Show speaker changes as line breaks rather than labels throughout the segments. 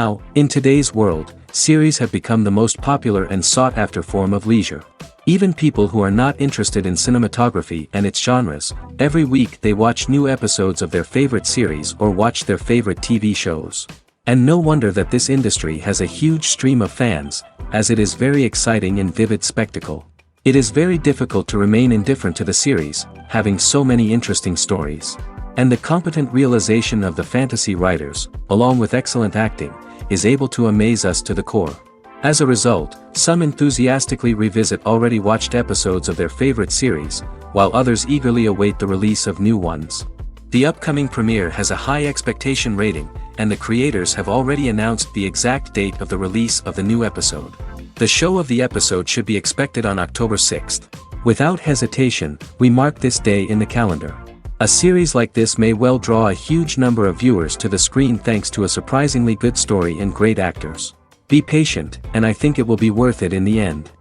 Now, in today's world, series have become the most popular and sought-after form of leisure. Even people who are not interested in cinematography and its genres, every week they watch new episodes of their favorite series or watch their favorite TV shows. And no wonder that this industry has a huge stream of fans, as it is very exciting and vivid spectacle. It is very difficult to remain indifferent to the series, having so many interesting stories. And the competent realization of the fantasy writers, along with excellent acting, is able to amaze us to the core. As a result, some enthusiastically revisit already watched episodes of their favorite series, while others eagerly await the release of new ones. The upcoming premiere has a high expectation rating, and the creators have already announced the exact date of the release of the new episode. The show of the episode should be expected on October 6th. Without hesitation, we mark this day in the calendar. A series like this may well draw a huge number of viewers to the screen thanks to a surprisingly good story and great actors. Be patient, and I think it will be worth it in the end.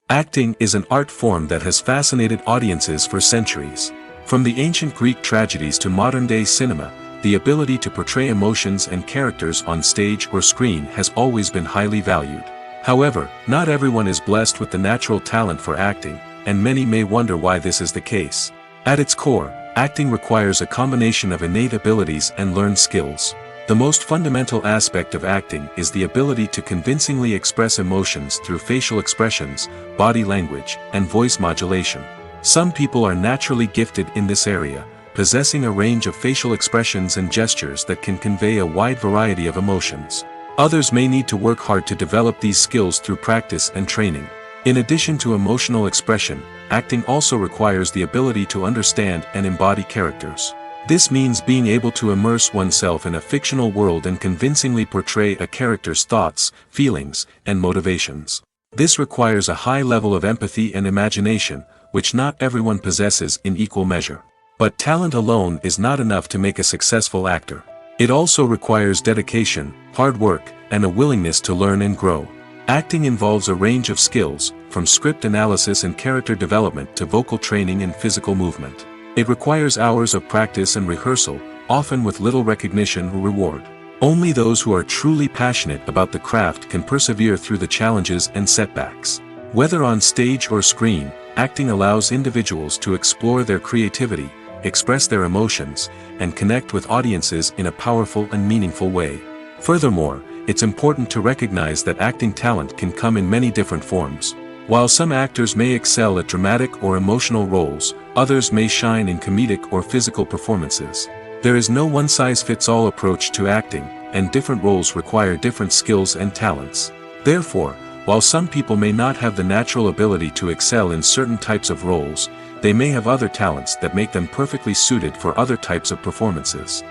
Acting is an art form that has fascinated audiences for centuries. From the ancient Greek tragedies to modern-day cinema, the ability to portray emotions and characters on stage or screen has always been highly valued. However, not everyone is blessed with the natural talent for acting, and many may wonder why this is the case. At its core, acting requires a combination of innate abilities and learned skills. The most fundamental aspect of acting is the ability to convincingly express emotions through facial expressions, body language, and voice modulation. Some people are naturally gifted in this area, possessing a range of facial expressions and gestures that can convey a wide variety of emotions. Others may need to work hard to develop these skills through practice and training. In addition to emotional expression, acting also requires the ability to understand and embody characters. This means being able to immerse oneself in a fictional world and convincingly portray a character's thoughts, feelings, and motivations. This requires a high level of empathy and imagination, which not everyone possesses in equal measure. But talent alone is not enough to make a successful actor. It also requires dedication, hard work, and a willingness to learn and grow. Acting involves a range of skills, from script analysis and character development to vocal training and physical movement. It requires hours of practice and rehearsal, often with little recognition or reward. Only those who are truly passionate about the craft can persevere through the challenges and setbacks. Whether on stage or screen, acting allows individuals to explore their creativity, express their emotions, and connect with audiences in a powerful and meaningful way. Furthermore, it's important to recognize that acting talent can come in many different forms. While some actors may excel at dramatic or emotional roles, others may shine in comedic or physical performances. There is no one-size-fits-all approach to acting, and different roles require different skills and talents. Therefore, while some people may not have the natural ability to excel in certain types of roles, they may have other talents that make them perfectly suited for other types of performances.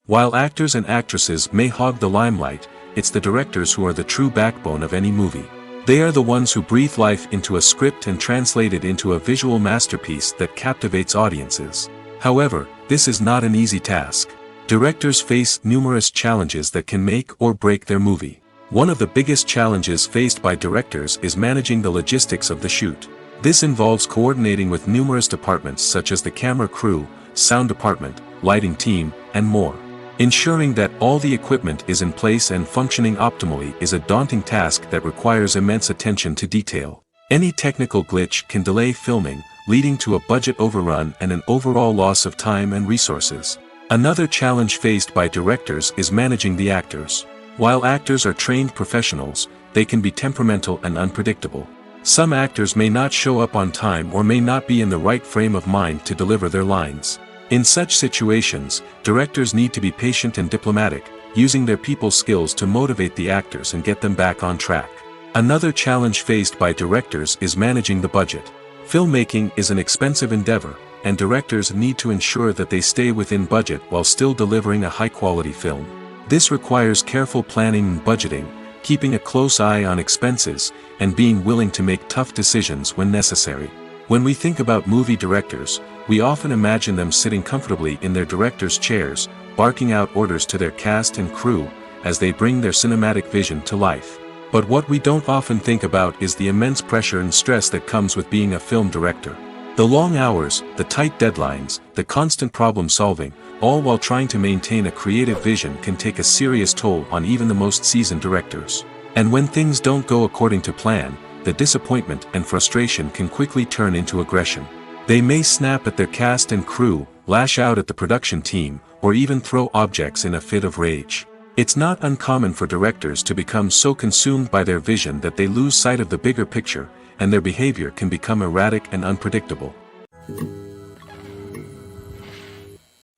While actors and actresses may hog the limelight, it's the directors who are the true backbone of any movie. They are the ones who breathe life into a script and translate it into a visual masterpiece that captivates audiences. However, this is not an easy task. Directors face numerous challenges that can make or break their movie. One of the biggest challenges faced by directors is managing the logistics of the shoot. This involves coordinating with numerous departments such as the camera crew, sound department, lighting team, and more. Ensuring that all the equipment is in place and functioning optimally is a daunting task that requires immense attention to detail. Any technical glitch can delay filming, leading to a budget overrun and an overall loss of time and resources. Another challenge faced by directors is managing the actors. While actors are trained professionals, they can be temperamental and unpredictable. Some actors may not show up on time or may not be in the right frame of mind to deliver their lines. In such situations, directors need to be patient and diplomatic, using their people skills to motivate the actors and get them back on track. Another challenge faced by directors is managing the budget. Filmmaking is an expensive endeavor, and directors need to ensure that they stay within budget while still delivering a high-quality film. This requires careful planning and budgeting, keeping a close eye on expenses, and being willing to make tough decisions when necessary. When we think about movie directors, we often imagine them sitting comfortably in their director's chairs, barking out orders to their cast and crew, as they bring their cinematic vision to life. But what we don't often think about is the immense pressure and stress that comes with being a film director. The long hours, the tight deadlines, the constant problem solving, all while trying to maintain a creative vision can take a serious toll on even the most seasoned directors. And when things don't go according to plan, the disappointment and frustration can quickly turn into aggression. They may snap at their cast and crew, lash out at the production team, or even throw objects in a fit of rage. It's not uncommon for directors to become so consumed by their vision that they lose sight of the bigger picture, and their behavior can become erratic and unpredictable.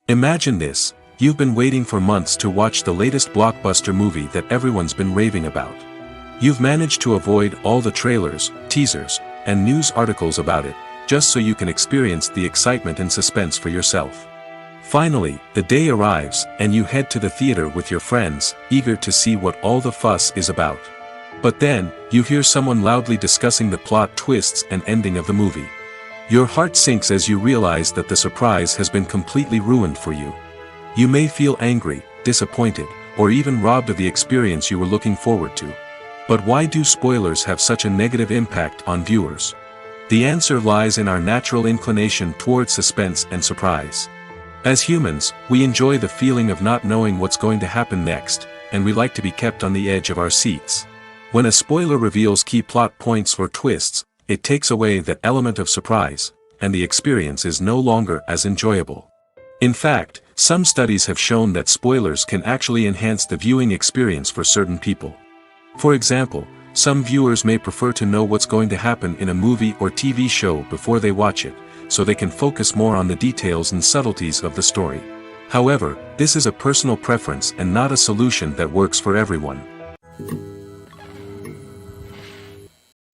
Imagine this: you've been waiting for months to watch the latest blockbuster movie that everyone's been raving about. You've managed to avoid all the trailers, teasers, and news articles about it, just so you can experience the excitement and suspense for yourself. Finally, the day arrives, and you head to the theater with your friends, eager to see what all the fuss is about. But then, you hear someone loudly discussing the plot twists and ending of the movie. Your heart sinks as you realize that the surprise has been completely ruined for you. You may feel angry, disappointed, or even robbed of the experience you were looking forward to. But why do spoilers have such a negative impact on viewers? The answer lies in our natural inclination toward suspense and surprise. As humans, we enjoy the feeling of not knowing what's going to happen next, and we like to be kept on the edge of our seats. When a spoiler reveals key plot points or twists, it takes away that element of surprise, and the experience is no longer as enjoyable. In fact, some studies have shown that spoilers can actually enhance the viewing experience for certain people. For example, some viewers may prefer to know what's going to happen in a movie or TV show before they watch it, so they can focus more on the details and subtleties of the story. However, this is a personal preference and not a solution that works for everyone.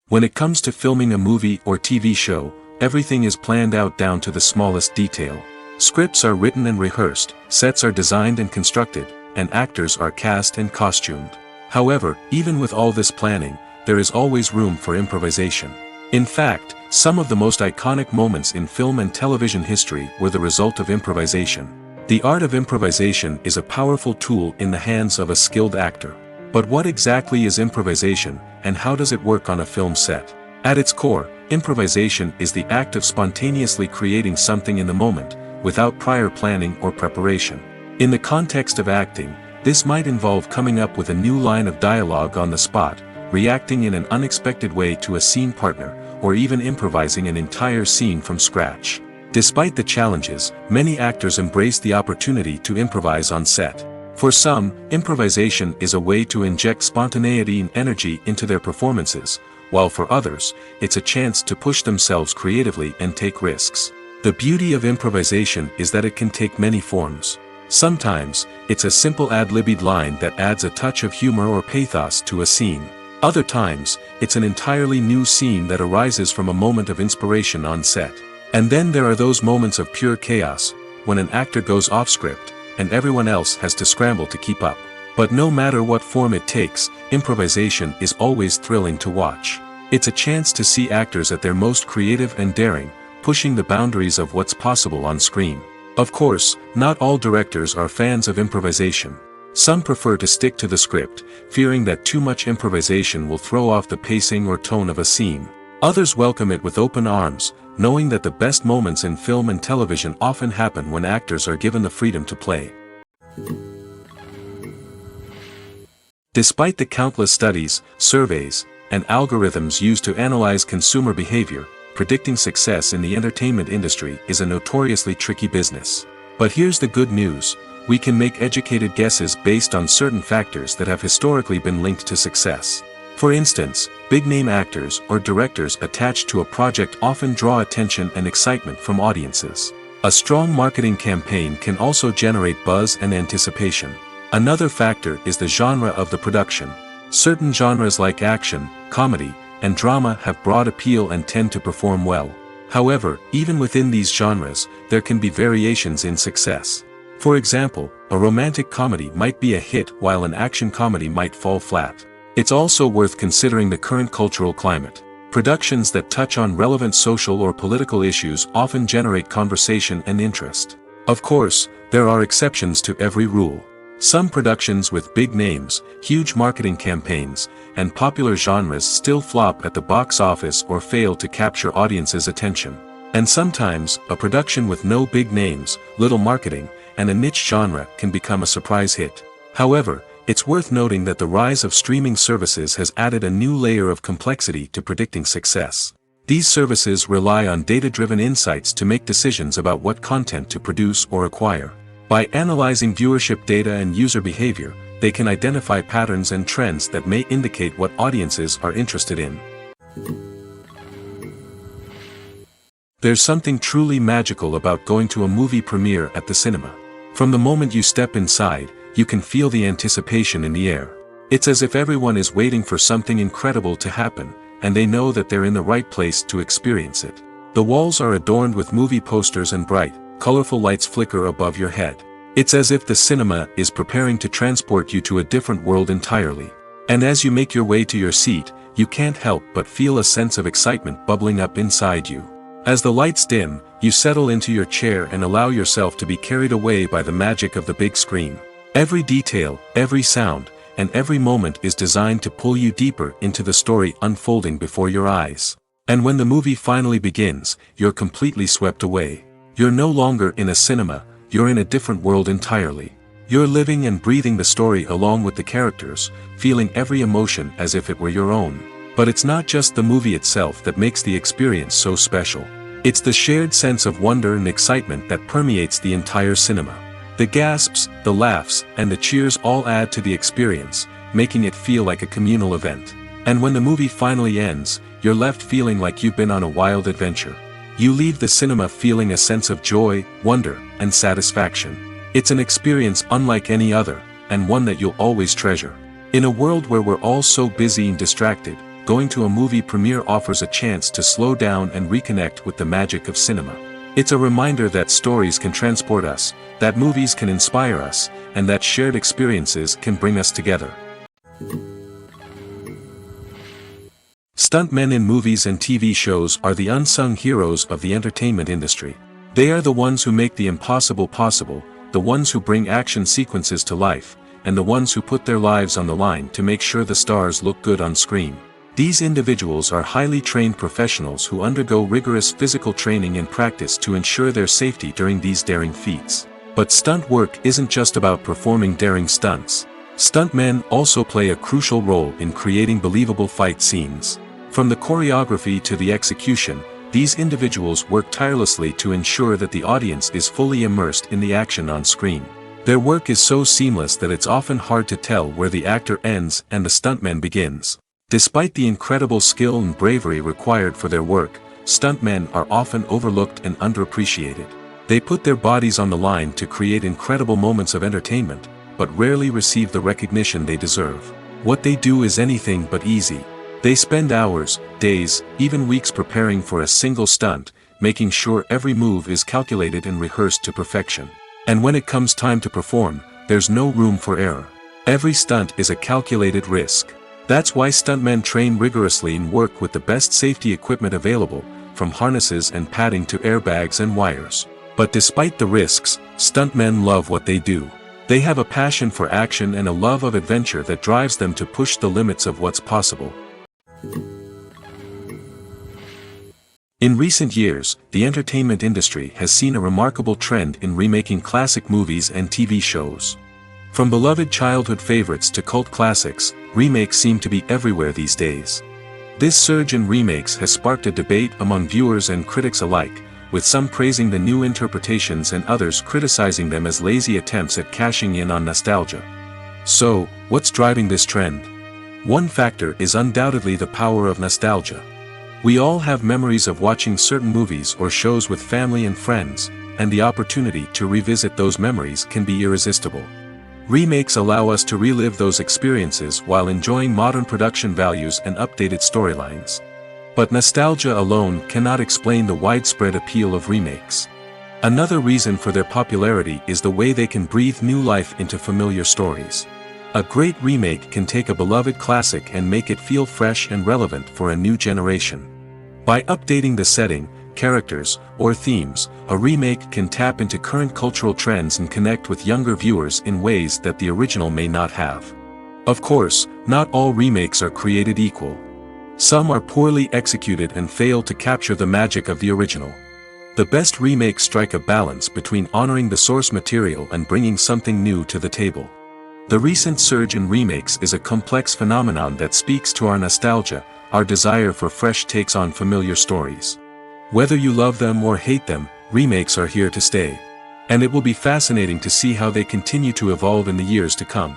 When it comes to filming a movie or TV show, everything is planned out down to the smallest detail. Scripts are written and rehearsed, sets are designed and constructed, and actors are cast and costumed. However, even with all this planning, there is always room for improvisation. In fact, some of the most iconic moments in film and television history were the result of improvisation. The art of improvisation is a powerful tool in the hands of a skilled actor. But what exactly is improvisation, and how does it work on a film set? At its core, improvisation is the act of spontaneously creating something in the moment, without prior planning or preparation. In the context of acting, this might involve coming up with a new line of dialogue on the spot, reacting in an unexpected way to a scene partner, or even improvising an entire scene from scratch. Despite the challenges, many actors embrace the opportunity to improvise on set. For some, improvisation is a way to inject spontaneity and energy into their performances, while for others, it's a chance to push themselves creatively and take risks. The beauty of improvisation is that it can take many forms. Sometimes, it's a simple ad-libbed line that adds a touch of humor or pathos to a scene. Other times, it's an entirely new scene that arises from a moment of inspiration on set. And then there are those moments of pure chaos, when an actor goes off script, and everyone else has to scramble to keep up. But no matter what form it takes, improvisation is always thrilling to watch. It's a chance to see actors at their most creative and daring, pushing the boundaries of what's possible on screen. Of course, not all directors are fans of improvisation. Some prefer to stick to the script, fearing that too much improvisation will throw off the pacing or tone of a scene. Others welcome it with open arms, knowing that the best moments in film and television often happen when actors are given the freedom to play. Despite the countless studies, surveys, and algorithms used to analyze consumer behavior, predicting success in the entertainment industry is a notoriously tricky business. But here's the good news: we can make educated guesses based on certain factors that have historically been linked to success. For instance, big-name actors or directors attached to a project often draw attention and excitement from audiences. A strong marketing campaign can also generate buzz and anticipation. Another factor is the genre of the production. Certain genres like action, comedy, and drama have broad appeal and tend to perform well. However, even within these genres, there can be variations in success. For example, a romantic comedy might be a hit while an action comedy might fall flat. It's also worth considering the current cultural climate. Productions that touch on relevant social or political issues often generate conversation and interest. Of course, there are exceptions to every rule. Some productions with big names, huge marketing campaigns, and popular genres still flop at the box office or fail to capture audiences' attention. And sometimes, a production with no big names, little marketing, and a niche genre can become a surprise hit. However, it's worth noting that the rise of streaming services has added a new layer of complexity to predicting success. These services rely on data-driven insights to make decisions about what content to produce or acquire. By analyzing viewership data and user behavior, they can identify patterns and trends that may indicate what audiences are interested in. There's something truly magical about going to a movie premiere at the cinema. From the moment you step inside, you can feel the anticipation in the air. It's as if everyone is waiting for something incredible to happen, and they know that they're in the right place to experience it. The walls are adorned with movie posters and bright, colorful lights flicker above your head. It's as if the cinema is preparing to transport you to a different world entirely. And as you make your way to your seat, you can't help but feel a sense of excitement bubbling up inside you. As the lights dim, you settle into your chair and allow yourself to be carried away by the magic of the big screen. Every detail, every sound, and every moment is designed to pull you deeper into the story unfolding before your eyes. And when the movie finally begins, you're completely swept away. You're no longer in a cinema, you're in a different world entirely. You're living and breathing the story along with the characters, feeling every emotion as if it were your own. But it's not just the movie itself that makes the experience so special. It's the shared sense of wonder and excitement that permeates the entire cinema. The gasps, the laughs, and the cheers all add to the experience, making it feel like a communal event. And when the movie finally ends, you're left feeling like you've been on a wild adventure. You leave the cinema feeling a sense of joy, wonder, and satisfaction. It's an experience unlike any other, and one that you'll always treasure. In a world where we're all so busy and distracted, going to a movie premiere offers a chance to slow down and reconnect with the magic of cinema. It's a reminder that stories can transport us, that movies can inspire us, and that shared experiences can bring us together. Stuntmen in movies and TV shows are the unsung heroes of the entertainment industry. They are the ones who make the impossible possible, the ones who bring action sequences to life, and the ones who put their lives on the line to make sure the stars look good on screen. These individuals are highly trained professionals who undergo rigorous physical training and practice to ensure their safety during these daring feats. But stunt work isn't just about performing daring stunts. Stuntmen also play a crucial role in creating believable fight scenes. From the choreography to the execution, these individuals work tirelessly to ensure that the audience is fully immersed in the action on screen. Their work is so seamless that it's often hard to tell where the actor ends and the stuntman begins. Despite the incredible skill and bravery required for their work, stuntmen are often overlooked and underappreciated. They put their bodies on the line to create incredible moments of entertainment, but rarely receive the recognition they deserve. What they do is anything but easy. They spend hours, days, even weeks preparing for a single stunt, making sure every move is calculated and rehearsed to perfection. And when it comes time to perform, there's no room for error. Every stunt is a calculated risk. That's why stuntmen train rigorously and work with the best safety equipment available, from harnesses and padding to airbags and wires. But despite the risks, stuntmen love what they do. They have a passion for action and a love of adventure that drives them to push the limits of what's possible. In recent years, the entertainment industry has seen a remarkable trend in remaking classic movies and TV shows. From beloved childhood favorites to cult classics, remakes seem to be everywhere these days. This surge in remakes has sparked a debate among viewers and critics alike, with some praising the new interpretations and others criticizing them as lazy attempts at cashing in on nostalgia. So, what's driving this trend? One factor is undoubtedly the power of nostalgia. We all have memories of watching certain movies or shows with family and friends, and the opportunity to revisit those memories can be irresistible. Remakes allow us to relive those experiences while enjoying modern production values and updated storylines. But nostalgia alone cannot explain the widespread appeal of remakes. Another reason for their popularity is the way they can breathe new life into familiar stories. A great remake can take a beloved classic and make it feel fresh and relevant for a new generation. By updating the setting, characters, or themes, a remake can tap into current cultural trends and connect with younger viewers in ways that the original may not have. Of course, not all remakes are created equal. Some are poorly executed and fail to capture the magic of the original. The best remakes strike a balance between honoring the source material and bringing something new to the table. The recent surge in remakes is a complex phenomenon that speaks to our nostalgia, our desire for fresh takes on familiar stories. Whether you love them or hate them, remakes are here to stay. And it will be fascinating to see how they continue to evolve in the years to come.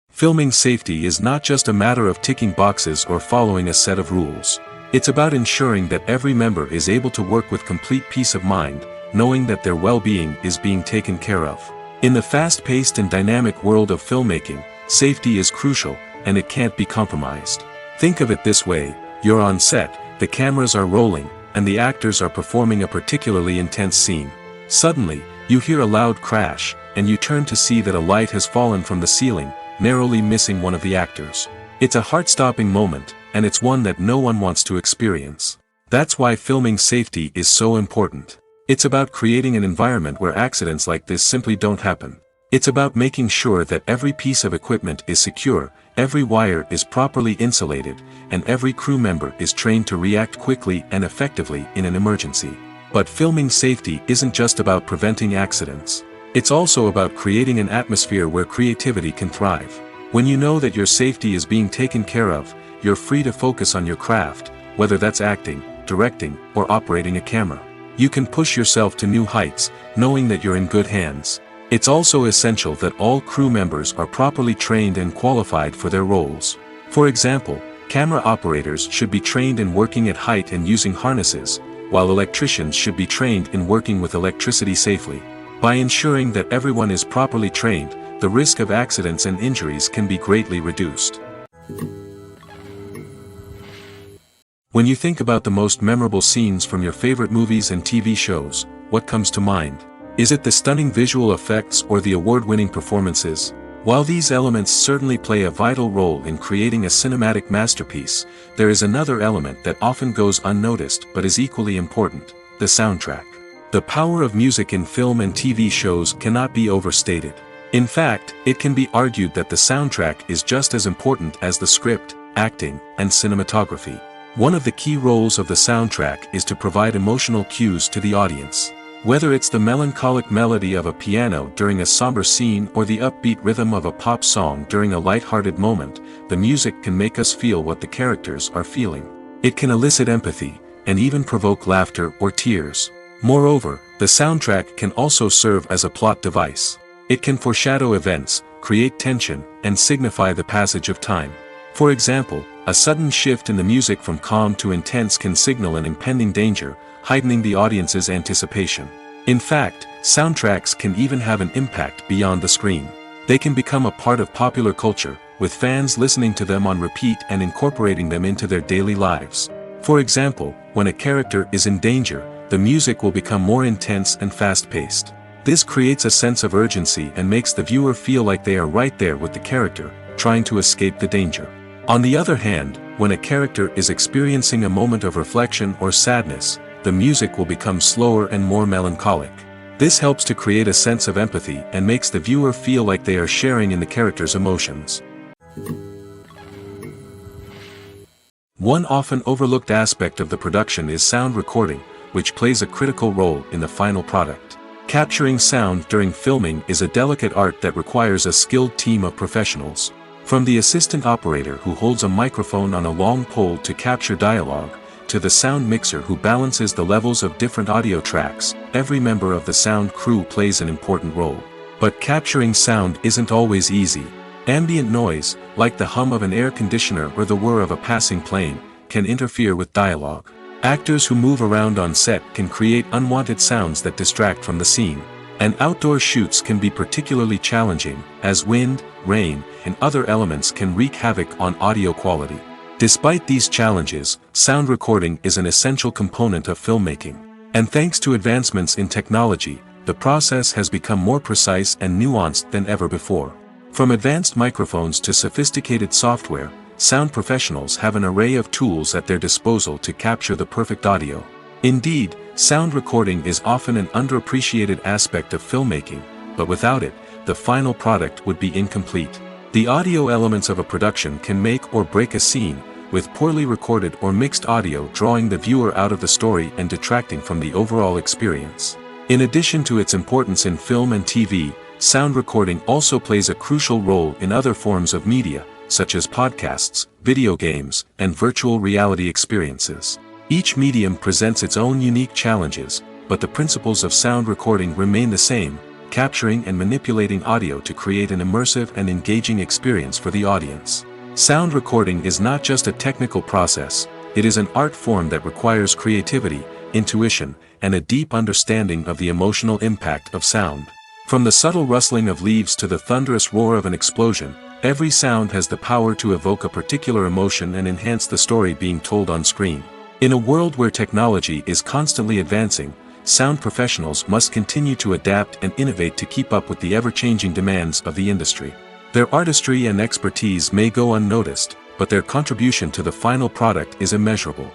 Filming safety is not just a matter of ticking boxes or following a set of rules. It's about ensuring that every member is able to work with complete peace of mind, knowing that their well-being is being taken care of. In the fast-paced and dynamic world of filmmaking, safety is crucial, and it can't be compromised. Think of it this way: you're on set, the cameras are rolling, and the actors are performing a particularly intense scene. Suddenly, you hear a loud crash, and you turn to see that a light has fallen from the ceiling, narrowly missing one of the actors. It's a heart-stopping moment, and it's one that no one wants to experience. That's why filming safety is so important. It's about creating an environment where accidents like this simply don't happen. It's about making sure that every piece of equipment is secure, every wire is properly insulated, and every crew member is trained to react quickly and effectively in an emergency. But filming safety isn't just about preventing accidents. It's also about creating an atmosphere where creativity can thrive. When you know that your safety is being taken care of, you're free to focus on your craft, whether that's acting, directing, or operating a camera. You can push yourself to new heights, knowing that you're in good hands. It's also essential that all crew members are properly trained and qualified for their roles. For example, camera operators should be trained in working at height and using harnesses, while electricians should be trained in working with electricity safely. By ensuring that everyone is properly trained, the risk of accidents and injuries can be greatly reduced. When you think about the most memorable scenes from your favorite movies and TV shows, what comes to mind? Is it the stunning visual effects or the award-winning performances? While these elements certainly play a vital role in creating a cinematic masterpiece, there is another element that often goes unnoticed but is equally important: the soundtrack. The power of music in film and TV shows cannot be overstated. In fact, it can be argued that the soundtrack is just as important as the script, acting, and cinematography. One of the key roles of the soundtrack is to provide emotional cues to the audience. Whether it's the melancholic melody of a piano during a somber scene or the upbeat rhythm of a pop song during a light-hearted moment, the music can make us feel what the characters are feeling. It can elicit empathy, and even provoke laughter or tears. Moreover, the soundtrack can also serve as a plot device. It can foreshadow events, create tension, and signify the passage of time. For example, a sudden shift in the music from calm to intense can signal an impending danger, heightening the audience's anticipation. In fact, soundtracks can even have an impact beyond the screen. They can become a part of popular culture, with fans listening to them on repeat and incorporating them into their daily lives. For example, when a character is in danger, the music will become more intense and fast-paced. This creates a sense of urgency and makes the viewer feel like they are right there with the character, trying to escape the danger. On the other hand, when a character is experiencing a moment of reflection or sadness, the music will become slower and more melancholic. This helps to create a sense of empathy and makes the viewer feel like they are sharing in the character's emotions. One often overlooked aspect of the production is sound recording, which plays a critical role in the final product. Capturing sound during filming is a delicate art that requires a skilled team of professionals. From the assistant operator who holds a microphone on a long pole to capture dialogue, to the sound mixer who balances the levels of different audio tracks, every member of the sound crew plays an important role. But capturing sound isn't always easy. Ambient noise, like the hum of an air conditioner or the whir of a passing plane, can interfere with dialogue. Actors who move around on set can create unwanted sounds that distract from the scene. And outdoor shoots can be particularly challenging, as wind, rain, and other elements can wreak havoc on audio quality. Despite these challenges, sound recording is an essential component of filmmaking. And thanks to advancements in technology, the process has become more precise and nuanced than ever before. From advanced microphones to sophisticated software, sound professionals have an array of tools at their disposal to capture the perfect audio. Indeed, sound recording is often an underappreciated aspect of filmmaking, but without it, the final product would be incomplete. The audio elements of a production can make or break a scene, with poorly recorded or mixed audio drawing the viewer out of the story and detracting from the overall experience. In addition to its importance in film and TV, sound recording also plays a crucial role in other forms of media, such as podcasts, video games, and virtual reality experiences. Each medium presents its own unique challenges, but the principles of sound recording remain the same, capturing and manipulating audio to create an immersive and engaging experience for the audience. Sound recording is not just a technical process, it is an art form that requires creativity, intuition, and a deep understanding of the emotional impact of sound. From the subtle rustling of leaves to the thunderous roar of an explosion, every sound has the power to evoke a particular emotion and enhance the story being told on screen. In a world where technology is constantly advancing, sound professionals must continue to adapt and innovate to keep up with the ever-changing demands of the industry. Their artistry and expertise may go unnoticed, but their contribution to the final product is immeasurable.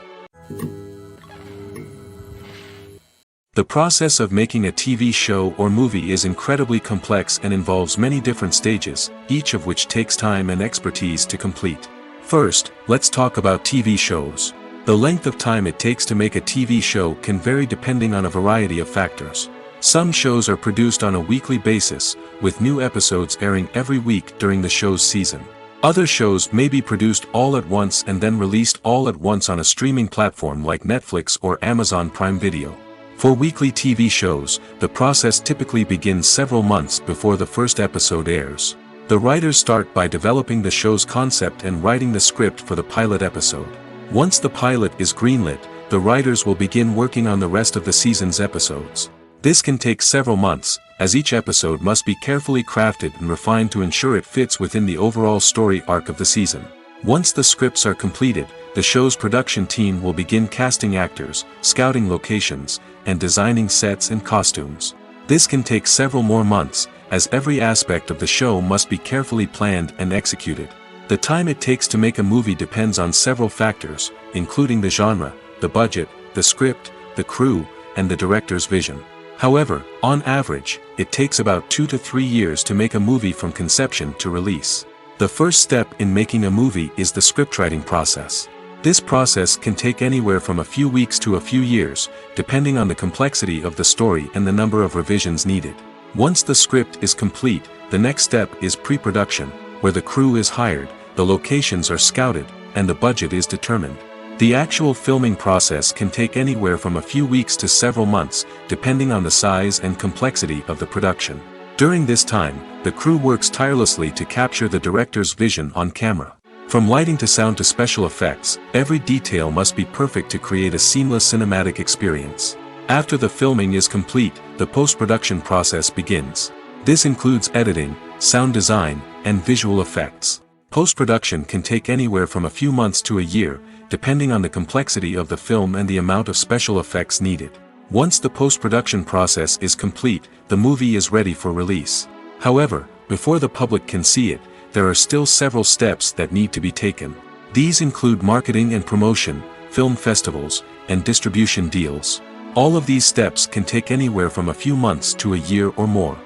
The process of making a TV show or movie is incredibly complex and involves many different stages, each of which takes time and expertise to complete. First, let's talk about TV shows. The length of time it takes to make a TV show can vary depending on a variety of factors. Some shows are produced on a weekly basis, with new episodes airing every week during the show's season. Other shows may be produced all at once and then released all at once on a streaming platform like Netflix or Amazon Prime Video. For weekly TV shows, the process typically begins several months before the first episode airs. The writers start by developing the show's concept and writing the script for the pilot episode. Once the pilot is greenlit, the writers will begin working on the rest of the season's episodes. This can take several months, as each episode must be carefully crafted and refined to ensure it fits within the overall story arc of the season. Once the scripts are completed, the show's production team will begin casting actors, scouting locations, and designing sets and costumes. This can take several more months, as every aspect of the show must be carefully planned and executed. The time it takes to make a movie depends on several factors, including the genre, the budget, the script, the crew, and the director's vision. However, on average, it takes about 2 to 3 years to make a movie from conception to release. The first step in making a movie is the scriptwriting process. This process can take anywhere from a few weeks to a few years, depending on the complexity of the story and the number of revisions needed. Once the script is complete, the next step is pre-production, where the crew is hired, the locations are scouted, and the budget is determined. The actual filming process can take anywhere from a few weeks to several months, depending on the size and complexity of the production. During this time, the crew works tirelessly to capture the director's vision on camera. From lighting to sound to special effects, every detail must be perfect to create a seamless cinematic experience. After the filming is complete, the post-production process begins. This includes editing, sound design, and visual effects. Post-production can take anywhere from a few months to a year, depending on the complexity of the film and the amount of special effects needed. Once the post-production process is complete, the movie is ready for release. However, before the public can see it, there are still several steps that need to be taken. These include marketing and promotion, film festivals, and distribution deals. All of these steps can take anywhere from a few months to a year or more.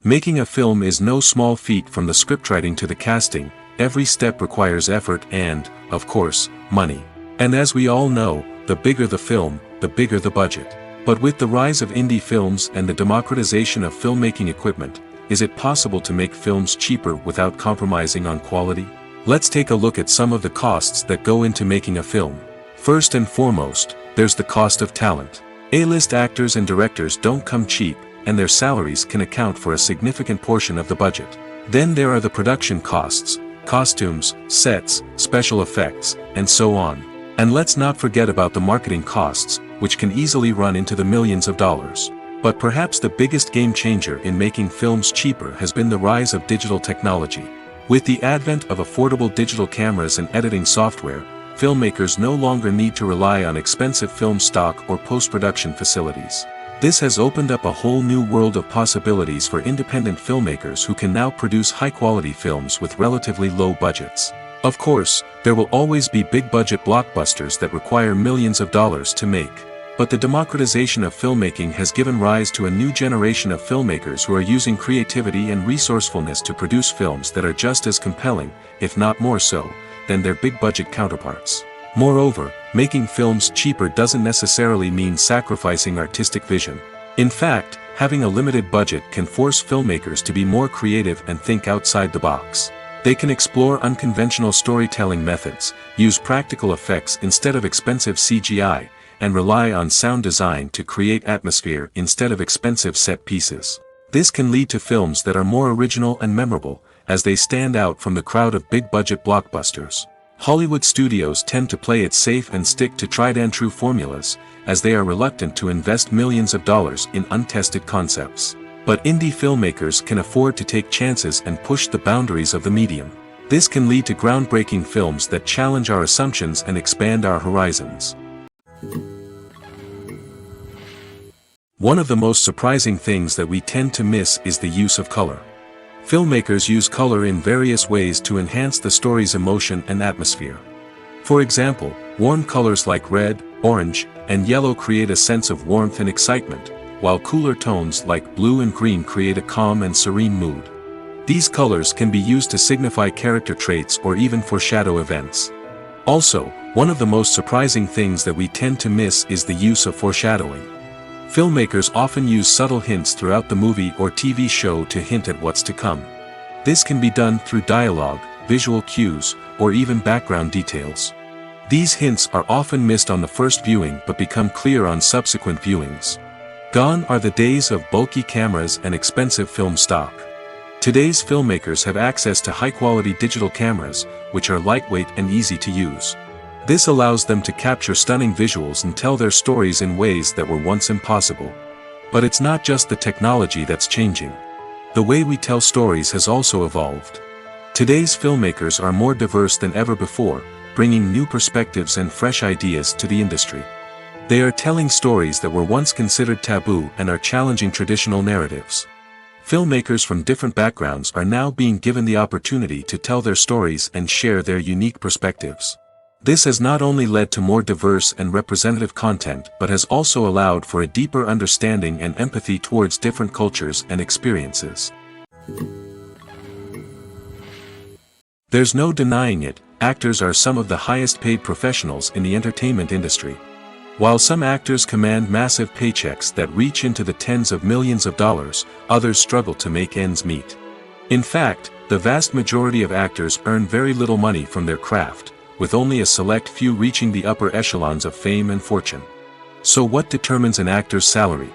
Making a film is no small feat. From the scriptwriting to the casting, every step requires effort and, of course, money. And as we all know, the bigger the film, the bigger the budget. But with the rise of indie films and the democratization of filmmaking equipment, is it possible to make films cheaper without compromising on quality? Let's take a look at some of the costs that go into making a film. First and foremost, there's the cost of talent. A-list actors and directors don't come cheap, and their salaries can account for a significant portion of the budget. Then there are the production costs, costumes, sets, special effects, and so on. And let's not forget about the marketing costs, which can easily run into the millions of dollars. But perhaps the biggest game changer in making films cheaper has been the rise of digital technology. With the advent of affordable digital cameras and editing software, filmmakers no longer need to rely on expensive film stock or post-production facilities. This has opened up a whole new world of possibilities for independent filmmakers who can now produce high-quality films with relatively low budgets. Of course, there will always be big-budget blockbusters that require millions of dollars to make. But the democratization of filmmaking has given rise to a new generation of filmmakers who are using creativity and resourcefulness to produce films that are just as compelling, if not more so, than their big-budget counterparts. Moreover, making films cheaper doesn't necessarily mean sacrificing artistic vision. In fact, having a limited budget can force filmmakers to be more creative and think outside the box. They can explore unconventional storytelling methods, use practical effects instead of expensive CGI, and rely on sound design to create atmosphere instead of expensive set pieces. This can lead to films that are more original and memorable, as they stand out from the crowd of big-budget blockbusters. Hollywood studios tend to play it safe and stick to tried-and-true formulas, as they are reluctant to invest millions of dollars in untested concepts. But indie filmmakers can afford to take chances and push the boundaries of the medium. This can lead to groundbreaking films that challenge our assumptions and expand our horizons. One of the most surprising things that we tend to miss is the use of color. Filmmakers use color in various ways to enhance the story's emotion and atmosphere. For example, warm colors like red, orange, and yellow create a sense of warmth and excitement, while cooler tones like blue and green create a calm and serene mood. These colors can be used to signify character traits or even foreshadow events. Also, one of the most surprising things that we tend to miss is the use of foreshadowing. Filmmakers often use subtle hints throughout the movie or TV show to hint at what's to come. This can be done through dialogue, visual cues, or even background details. These hints are often missed on the first viewing but become clear on subsequent viewings. Gone are the days of bulky cameras and expensive film stock. Today's filmmakers have access to high-quality digital cameras, which are lightweight and easy to use. This allows them to capture stunning visuals and tell their stories in ways that were once impossible. But it's not just the technology that's changing. The way we tell stories has also evolved. Today's filmmakers are more diverse than ever before, bringing new perspectives and fresh ideas to the industry. They are telling stories that were once considered taboo and are challenging traditional narratives. Filmmakers from different backgrounds are now being given the opportunity to tell their stories and share their unique perspectives. This has not only led to more diverse and representative content but has also allowed for a deeper understanding and empathy towards different cultures and experiences. There's no denying it, actors are some of the highest paid professionals in the entertainment industry. While some actors command massive paychecks that reach into the tens of millions of dollars, others struggle to make ends meet. In fact, the vast majority of actors earn very little money from their craft, with only a select few reaching the upper echelons of fame and fortune. So what determines an actor's salary?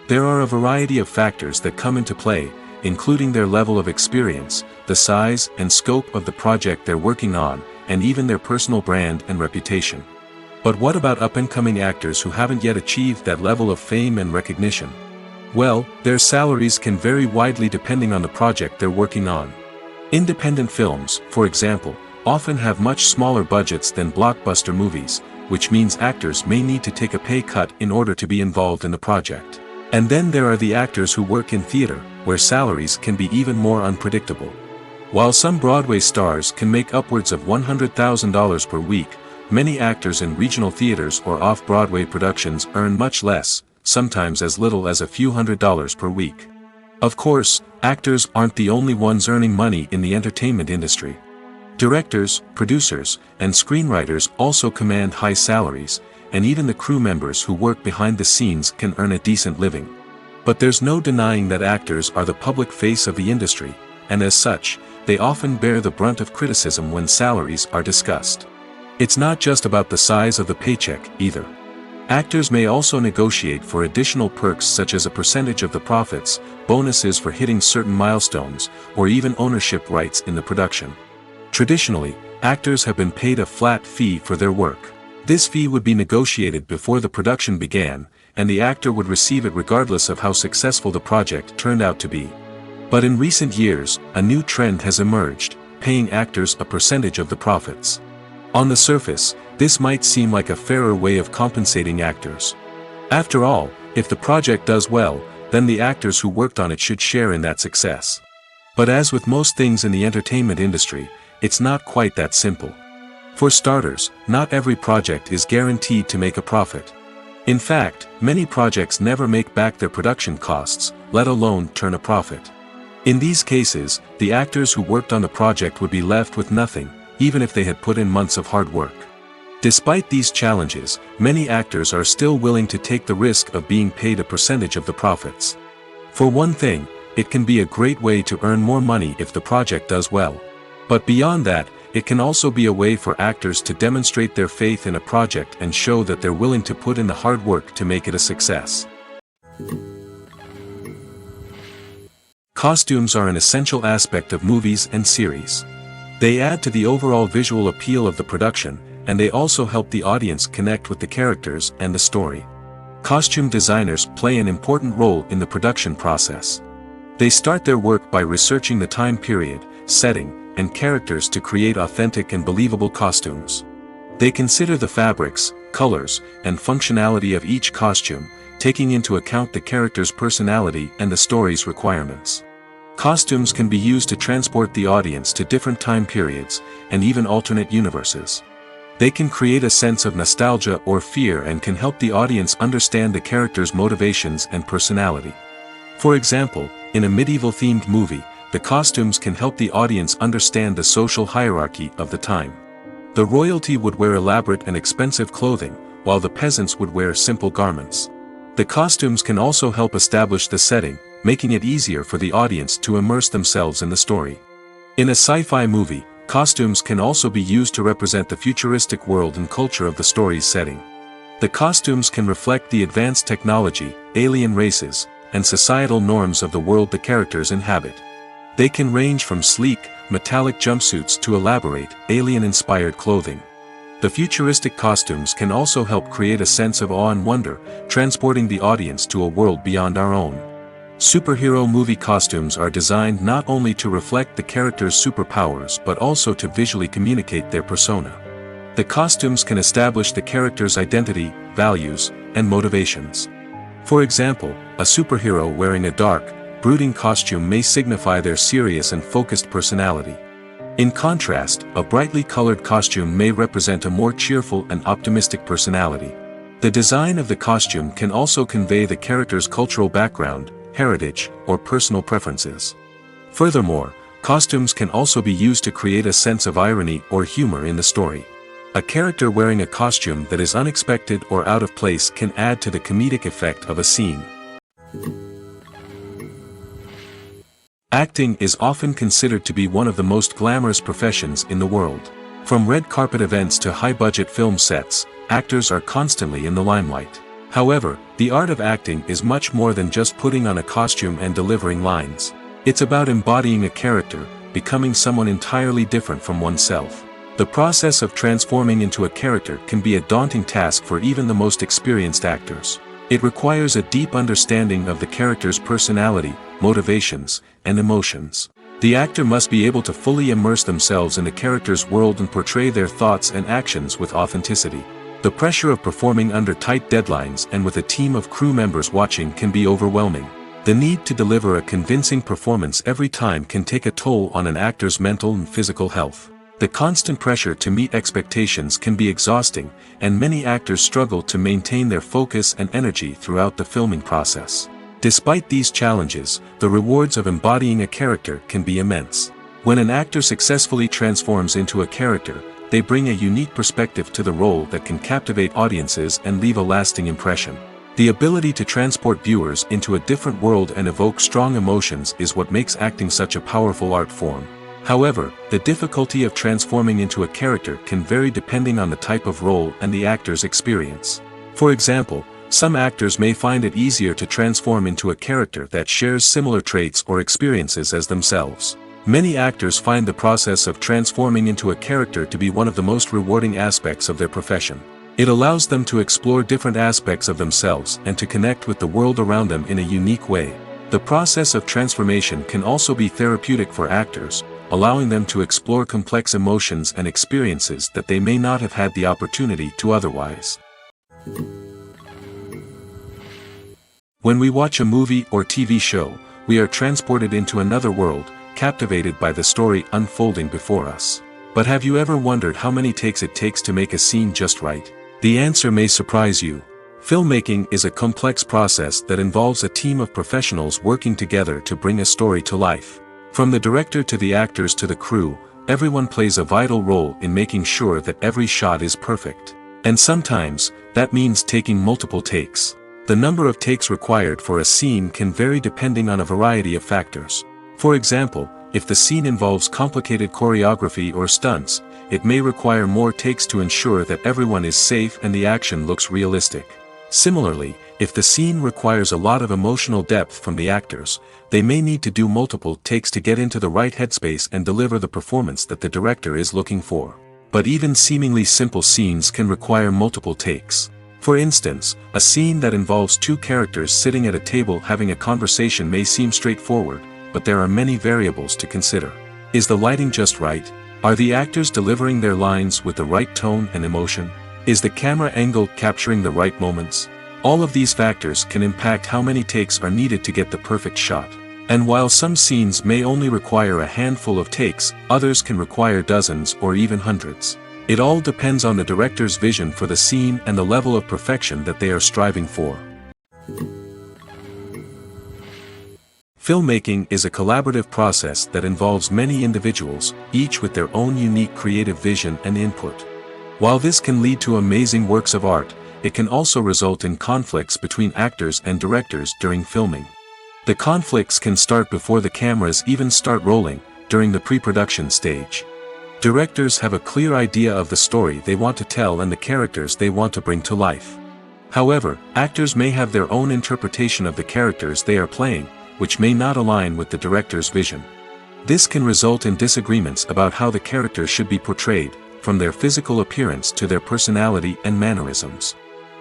There are a variety of factors that come into play, including their level of experience, the size and scope of the project they're working on, and even their personal brand and reputation. But what about up-and-coming actors who haven't yet achieved that level of fame and recognition? Well, their salaries can vary widely depending on the project they're working on. Independent films, for example, often have much smaller budgets than blockbuster movies, which means actors may need to take a pay cut in order to be involved in the project. And then there are the actors who work in theater, where salaries can be even more unpredictable. While some Broadway stars can make upwards of $100,000 per week, many actors in regional theaters or off-Broadway productions earn much less, sometimes as little as a few $100s per week. Of course, actors aren't the only ones earning money in the entertainment industry. Directors, producers, and screenwriters also command high salaries, and even the crew members who work behind the scenes can earn a decent living. But there's no denying that actors are the public face of the industry, and as such, they often bear the brunt of criticism when salaries are discussed. It's not just about the size of the paycheck, either. Actors may also negotiate for additional perks such as a percentage of the profits, bonuses for hitting certain milestones, or even ownership rights in the production. Traditionally, actors have been paid a flat fee for their work. This fee would be negotiated before the production began, and the actor would receive it regardless of how successful the project turned out to be. But in recent years, a new trend has emerged, paying actors a percentage of the profits. On the surface, this might seem like a fairer way of compensating actors. After all, if the project does well, then the actors who worked on it should share in that success. But as with most things in the entertainment industry, it's not quite that simple. For starters, not every project is guaranteed to make a profit. In fact, many projects never make back their production costs, let alone turn a profit. In these cases, the actors who worked on the project would be left with nothing, even if they had put in months of hard work. Despite these challenges, many actors are still willing to take the risk of being paid a percentage of the profits. For one thing, it can be a great way to earn more money if the project does well. But beyond that, it can also be a way for actors to demonstrate their faith in a project and show that they're willing to put in the hard work to make it a success. Costumes are an essential aspect of movies and series. They add to the overall visual appeal of the production, and they also help the audience connect with the characters and the story. Costume designers play an important role in the production process. They start their work by researching the time period, setting, and characters to create authentic and believable costumes. They consider the fabrics, colors, and functionality of each costume, taking into account the character's personality and the story's requirements. Costumes can be used to transport the audience to different time periods, and even alternate universes. They can create a sense of nostalgia or fear and can help the audience understand the character's motivations and personality. For example, in a medieval-themed movie, the costumes can help the audience understand the social hierarchy of the time. The royalty would wear elaborate and expensive clothing, while the peasants would wear simple garments. The costumes can also help establish the setting, making it easier for the audience to immerse themselves in the story. In a sci-fi movie, costumes can also be used to represent the futuristic world and culture of the story's setting. The costumes can reflect the advanced technology, alien races, and societal norms of the world the characters inhabit. They can range from sleek, metallic jumpsuits to elaborate, alien-inspired clothing. The futuristic costumes can also help create a sense of awe and wonder, transporting the audience to a world beyond our own. Superhero movie costumes are designed not only to reflect the character's superpowers but also to visually communicate their persona. The costumes can establish the character's identity, values, and motivations. For example, a superhero wearing a dark, brooding costume may signify their serious and focused personality. In contrast, a brightly colored costume may represent a more cheerful and optimistic personality. The design of the costume can also convey the character's cultural background, heritage, or personal preferences. Furthermore, costumes can also be used to create a sense of irony or humor in the story. A character wearing a costume that is unexpected or out of place can add to the comedic effect of a scene. Acting is often considered to be one of the most glamorous professions in the world. From red carpet events to high-budget film sets, actors are constantly in the limelight. However, the art of acting is much more than just putting on a costume and delivering lines. It's about embodying a character, becoming someone entirely different from oneself. The process of transforming into a character can be a daunting task for even the most experienced actors. It requires a deep understanding of the character's personality, motivations, and emotions. The actor must be able to fully immerse themselves in the character's world and portray their thoughts and actions with authenticity. The pressure of performing under tight deadlines and with a team of crew members watching can be overwhelming. The need to deliver a convincing performance every time can take a toll on an actor's mental and physical health. The constant pressure to meet expectations can be exhausting, and many actors struggle to maintain their focus and energy throughout the filming process. Despite these challenges, the rewards of embodying a character can be immense. When an actor successfully transforms into a character, they bring a unique perspective to the role that can captivate audiences and leave a lasting impression. The ability to transport viewers into a different world and evoke strong emotions is what makes acting such a powerful art form. However, the difficulty of transforming into a character can vary depending on the type of role and the actor's experience. For example, some actors may find it easier to transform into a character that shares similar traits or experiences as themselves. Many actors find the process of transforming into a character to be one of the most rewarding aspects of their profession. It allows them to explore different aspects of themselves and to connect with the world around them in a unique way. The process of transformation can also be therapeutic for actors, allowing them to explore complex emotions and experiences that they may not have had the opportunity to otherwise. When we watch a movie or TV show, we are transported into another world, captivated by the story unfolding before us. But have you ever wondered how many takes it takes to make a scene just right? The answer may surprise you. Filmmaking is a complex process that involves a team of professionals working together to bring a story to life. From the director to the actors to the crew, everyone plays a vital role in making sure that every shot is perfect. And sometimes, that means taking multiple takes. The number of takes required for a scene can vary depending on a variety of factors. For example, if the scene involves complicated choreography or stunts, it may require more takes to ensure that everyone is safe and the action looks realistic. Similarly, if the scene requires a lot of emotional depth from the actors, they may need to do multiple takes to get into the right headspace and deliver the performance that the director is looking for. But even seemingly simple scenes can require multiple takes. For instance, a scene that involves two characters sitting at a table having a conversation may seem straightforward, but there are many variables to consider. Is the lighting just right? Are the actors delivering their lines with the right tone and emotion? Is the camera angle capturing the right moments? All of these factors can impact how many takes are needed to get the perfect shot. And while some scenes may only require a handful of takes, others can require dozens or even hundreds. It all depends on the director's vision for the scene and the level of perfection that they are striving for. Filmmaking is a collaborative process that involves many individuals, each with their own unique creative vision and input. While this can lead to amazing works of art, it can also result in conflicts between actors and directors during filming. The conflicts can start before the cameras even start rolling, during the pre-production stage. Directors have a clear idea of the story they want to tell and the characters they want to bring to life. However, actors may have their own interpretation of the characters they are playing, which may not align with the director's vision. This can result in disagreements about how the characters should be portrayed, from their physical appearance to their personality and mannerisms.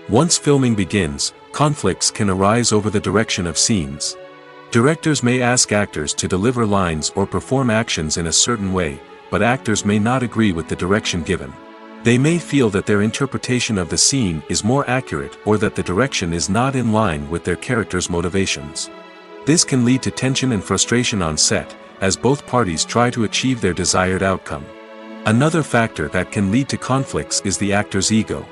Once filming begins, conflicts can arise over the direction of scenes. Directors may ask actors to deliver lines or perform actions in a certain way, but actors may not agree with the direction given. They may feel that their interpretation of the scene is more accurate or that the direction is not in line with their character's motivations. This can lead to tension and frustration on set, as both parties try to achieve their desired outcome. Another factor that can lead to conflicts is the actor's ego.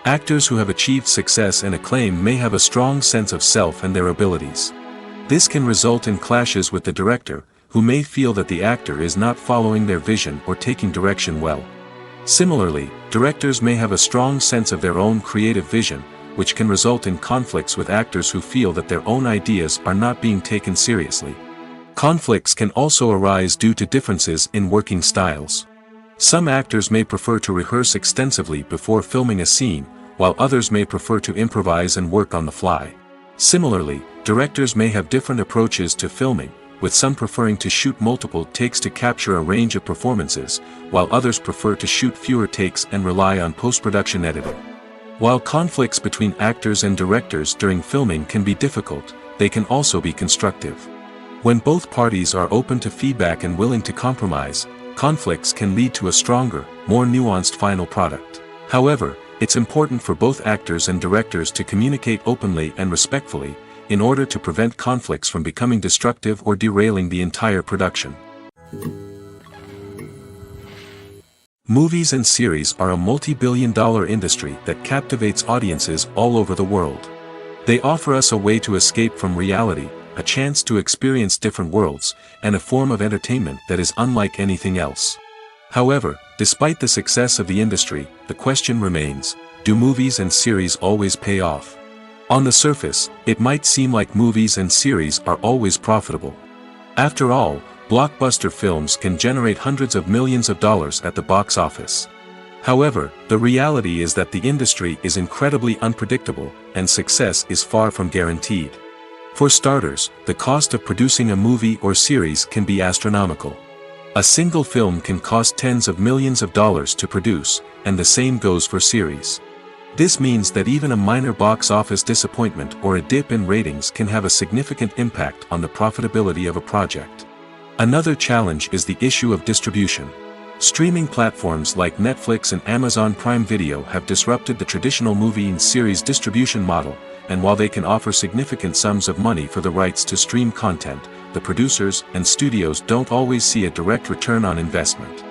Actors who have achieved success and acclaim may have a strong sense of self and their abilities. This can result in clashes with the director, who may feel that the actor is not following their vision or taking direction well. Similarly, directors may have a strong sense of their own creative vision, which can result in conflicts with actors who feel that their own ideas are not being taken seriously. Conflicts can also arise due to differences in working styles. Some actors may prefer to rehearse extensively before filming a scene, while others may prefer to improvise and work on the fly. Similarly, directors may have different approaches to filming, with some preferring to shoot multiple takes to capture a range of performances, while others prefer to shoot fewer takes and rely on post-production editing. While conflicts between actors and directors during filming can be difficult, they can also be constructive. When both parties are open to feedback and willing to compromise, conflicts can lead to a stronger, more nuanced final product. However, it's important for both actors and directors to communicate openly and respectfully, in order to prevent conflicts from becoming destructive or derailing the entire production. Movies and series are a multi-billion-dollar industry that captivates audiences all over the world. They offer us a way to escape from reality, a chance to experience different worlds, and a form of entertainment that is unlike anything else. However, despite the success of the industry, the question remains, do movies and series always pay off? On the surface, it might seem like movies and series are always profitable. After all, blockbuster films can generate hundreds of millions of dollars at the box office. However, the reality is that the industry is incredibly unpredictable, and success is far from guaranteed. For starters, the cost of producing a movie or series can be astronomical. A single film can cost tens of millions of dollars to produce, and the same goes for series. This means that even a minor box office disappointment or a dip in ratings can have a significant impact on the profitability of a project. Another challenge is the issue of distribution. Streaming platforms like Netflix and Amazon Prime Video have disrupted the traditional movie and series distribution model, and while they can offer significant sums of money for the rights to stream content, the producers and studios don't always see a direct return on investment.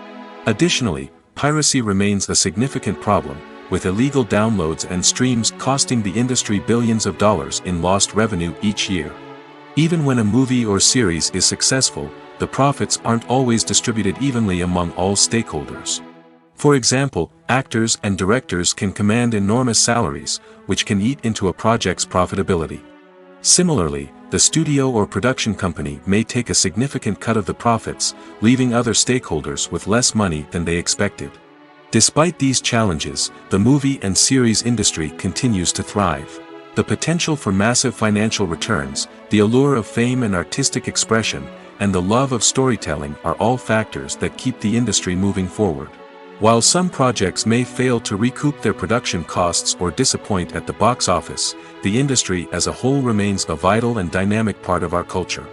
Additionally, piracy remains a significant problem, with illegal downloads and streams costing the industry billions of dollars in lost revenue each year. Even when a movie or series is successful, the profits aren't always distributed evenly among all stakeholders. For example, actors and directors can command enormous salaries, which can eat into a project's profitability. Similarly, the studio or production company may take a significant cut of the profits, leaving other stakeholders with less money than they expected. Despite these challenges, the movie and series industry continues to thrive. The potential for massive financial returns, the allure of fame and artistic expression, and the love of storytelling are all factors that keep the industry moving forward. While some projects may fail to recoup their production costs or disappoint at the box office, the industry as a whole remains a vital and dynamic part of our culture.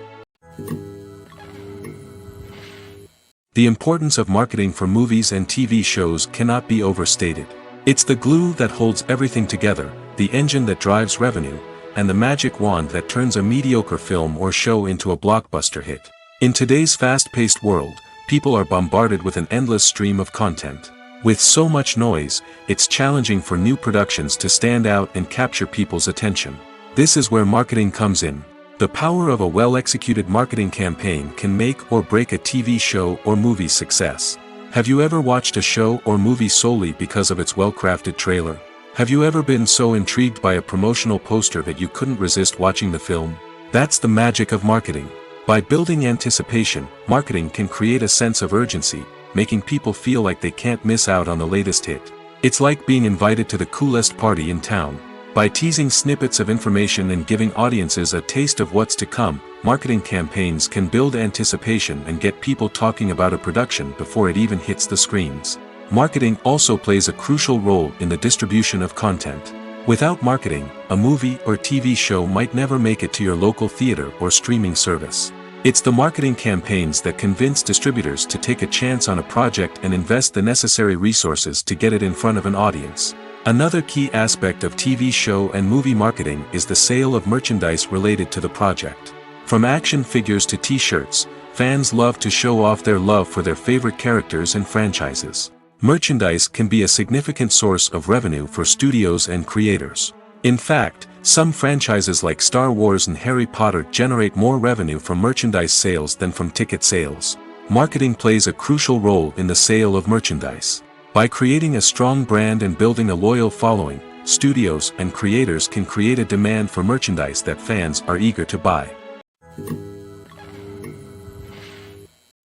The importance of marketing for movies and TV shows cannot be overstated. It's the glue that holds everything together, the engine that drives revenue, and the magic wand that turns a mediocre film or show into a blockbuster hit. In today's fast-paced world, people are bombarded with an endless stream of content. With so much noise, it's challenging for new productions to stand out and capture people's attention. This is where marketing comes in. The power of a well-executed marketing campaign can make or break a TV show or movie's success. Have you ever watched a show or movie solely because of its well-crafted trailer? Have you ever been so intrigued by a promotional poster that you couldn't resist watching the film? That's the magic of marketing. By building anticipation, marketing can create a sense of urgency, making people feel like they can't miss out on the latest hit. It's like being invited to the coolest party in town. By teasing snippets of information and giving audiences a taste of what's to come, marketing campaigns can build anticipation and get people talking about a production before it even hits the screens. Marketing also plays a crucial role in the distribution of content. Without marketing, a movie or TV show might never make it to your local theater or streaming service. It's the marketing campaigns that convince distributors to take a chance on a project and invest the necessary resources to get it in front of an audience. Another key aspect of TV show and movie marketing is the sale of merchandise related to the project. From action figures to t-shirts, fans love to show off their love for their favorite characters and franchises. Merchandise can be a significant source of revenue for studios and creators. In fact, some franchises like Star Wars and Harry Potter generate more revenue from merchandise sales than from ticket sales. Marketing plays a crucial role in the sale of merchandise. By creating a strong brand and building a loyal following, studios and creators can create a demand for merchandise that fans are eager to buy.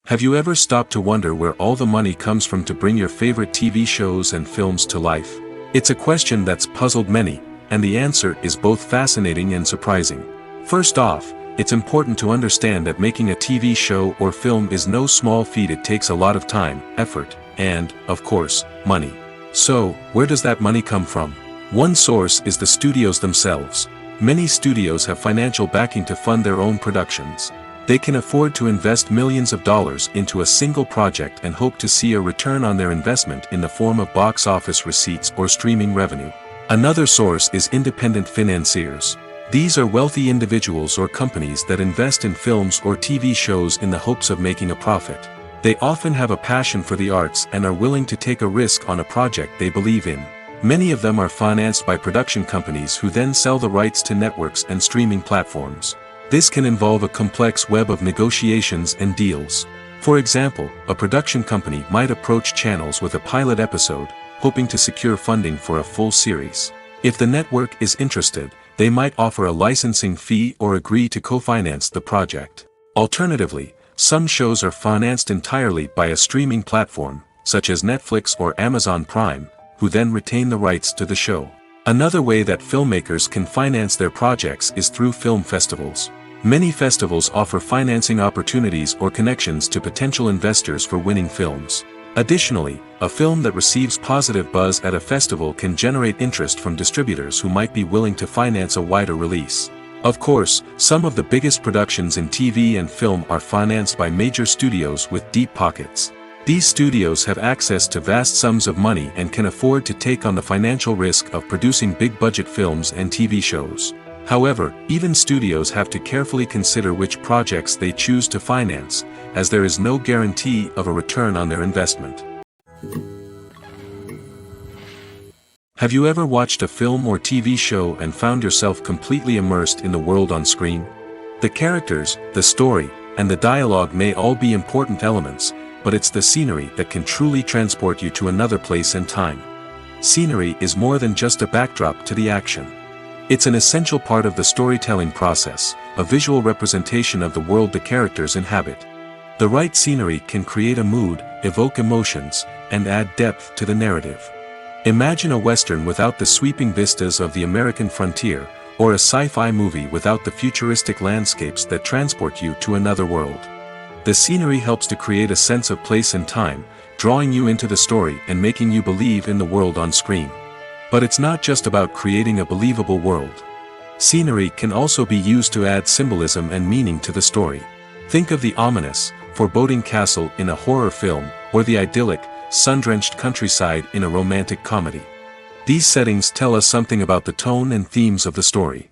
Have you ever stopped to wonder where all the money comes from to bring your favorite TV shows and films to life? It's a question that's puzzled many, and the answer is both fascinating and surprising. First off, it's important to understand that making a TV show or film is no small feat. It takes a lot of time, effort, and, of course, money. So, where does that money come from? One source is the studios themselves. Many studios have financial backing to fund their own productions. They can afford to invest millions of dollars into a single project and hope to see a return on their investment in the form of box office receipts or streaming revenue. Another source is independent financiers. These are wealthy individuals or companies that invest in films or TV shows in the hopes of making a profit. They often have a passion for the arts and are willing to take a risk on a project they believe in. Many of them are financed by production companies who then sell the rights to networks and streaming platforms. This can involve a complex web of negotiations and deals. For example, a production company might approach channels with a pilot episode, hoping to secure funding for a full series. If the network is interested, they might offer a licensing fee or agree to co-finance the project. Alternatively, some shows are financed entirely by a streaming platform, such as Netflix or Amazon Prime, who then retain the rights to the show. Another way that filmmakers can finance their projects is through film festivals. Many festivals offer financing opportunities or connections to potential investors for winning films. Additionally, a film that receives positive buzz at a festival can generate interest from distributors who might be willing to finance a wider release. Of course, some of the biggest productions in TV and film are financed by major studios with deep pockets. These studios have access to vast sums of money and can afford to take on the financial risk of producing big-budget films and TV shows. However, even studios have to carefully consider which projects they choose to finance, as there is no guarantee of a return on their investment. Have you ever watched a film or TV show and found yourself completely immersed in the world on screen? The characters, the story, and the dialogue may all be important elements, but it's the scenery that can truly transport you to another place and time. Scenery is more than just a backdrop to the action. It's an essential part of the storytelling process, a visual representation of the world the characters inhabit. The right scenery can create a mood, evoke emotions, and add depth to the narrative. Imagine a Western without the sweeping vistas of the American frontier, or a sci-fi movie without the futuristic landscapes that transport you to another world. The scenery helps to create a sense of place and time, drawing you into the story and making you believe in the world on screen. But it's not just about creating a believable world. Scenery can also be used to add symbolism and meaning to the story. Think of the ominous, foreboding castle in a horror film, or the idyllic, sun-drenched countryside in a romantic comedy. These settings tell us something about the tone and themes of the story.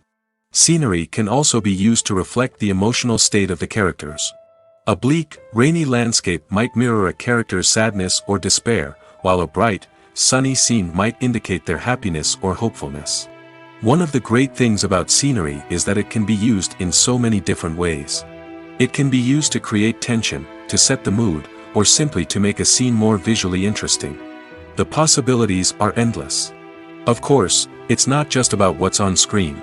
Scenery can also be used to reflect the emotional state of the characters. A bleak, rainy landscape might mirror a character's sadness or despair, while a bright, sunny scene might indicate their happiness or hopefulness. One of the great things about scenery is that it can be used in so many different ways. It can be used to create tension, to set the mood, or simply to make a scene more visually interesting. The possibilities are endless. Of course, it's not just about what's on screen.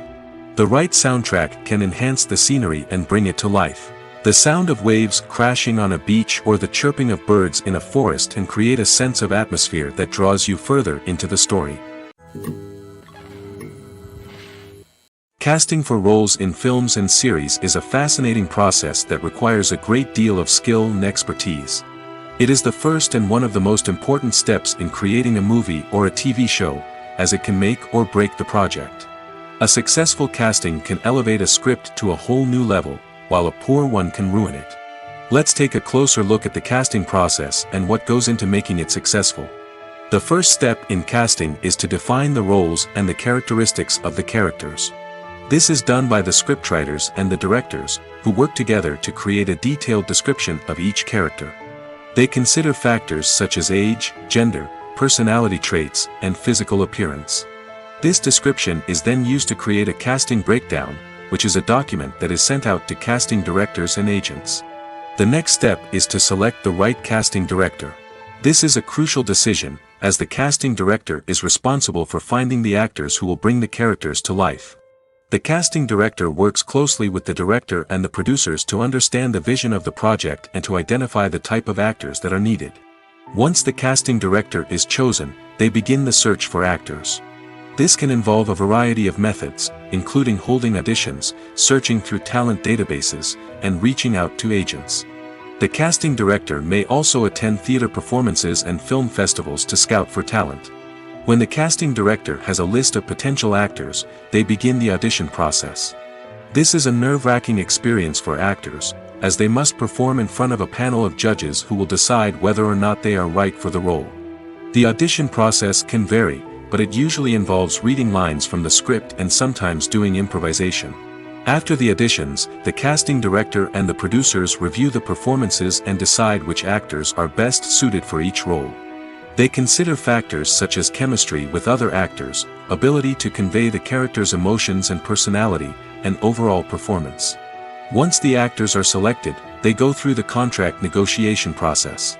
The right soundtrack can enhance the scenery and bring it to life. The sound of waves crashing on a beach or the chirping of birds in a forest can create a sense of atmosphere that draws you further into the story. Casting for roles in films and series is a fascinating process that requires a great deal of skill and expertise. It is the first and one of the most important steps in creating a movie or a TV show, as it can make or break the project. A successful casting can elevate a script to a whole new level, while a poor one can ruin it. Let's take a closer look at the casting process and what goes into making it successful. The first step in casting is to define the roles and the characteristics of the characters. This is done by the scriptwriters and the directors, who work together to create a detailed description of each character. They consider factors such as age, gender, personality traits, and physical appearance. This description is then used to create a casting breakdown, which is a document that is sent out to casting directors and agents. The next step is to select the right casting director. This is a crucial decision, as the casting director is responsible for finding the actors who will bring the characters to life. The casting director works closely with the director and the producers to understand the vision of the project and to identify the type of actors that are needed. Once the casting director is chosen, they begin the search for actors. This can involve a variety of methods, including holding auditions, searching through talent databases, and reaching out to agents. The casting director may also attend theater performances and film festivals to scout for talent. When the casting director has a list of potential actors, they begin the audition process. This is a nerve-wracking experience for actors, as they must perform in front of a panel of judges who will decide whether or not they are right for the role. The audition process can vary, but it usually involves reading lines from the script and sometimes doing improvisation. After the auditions, the casting director and the producers review the performances and decide which actors are best suited for each role. They consider factors such as chemistry with other actors, ability to convey the character's emotions and personality, and overall performance. Once the actors are selected, they go through the contract negotiation process.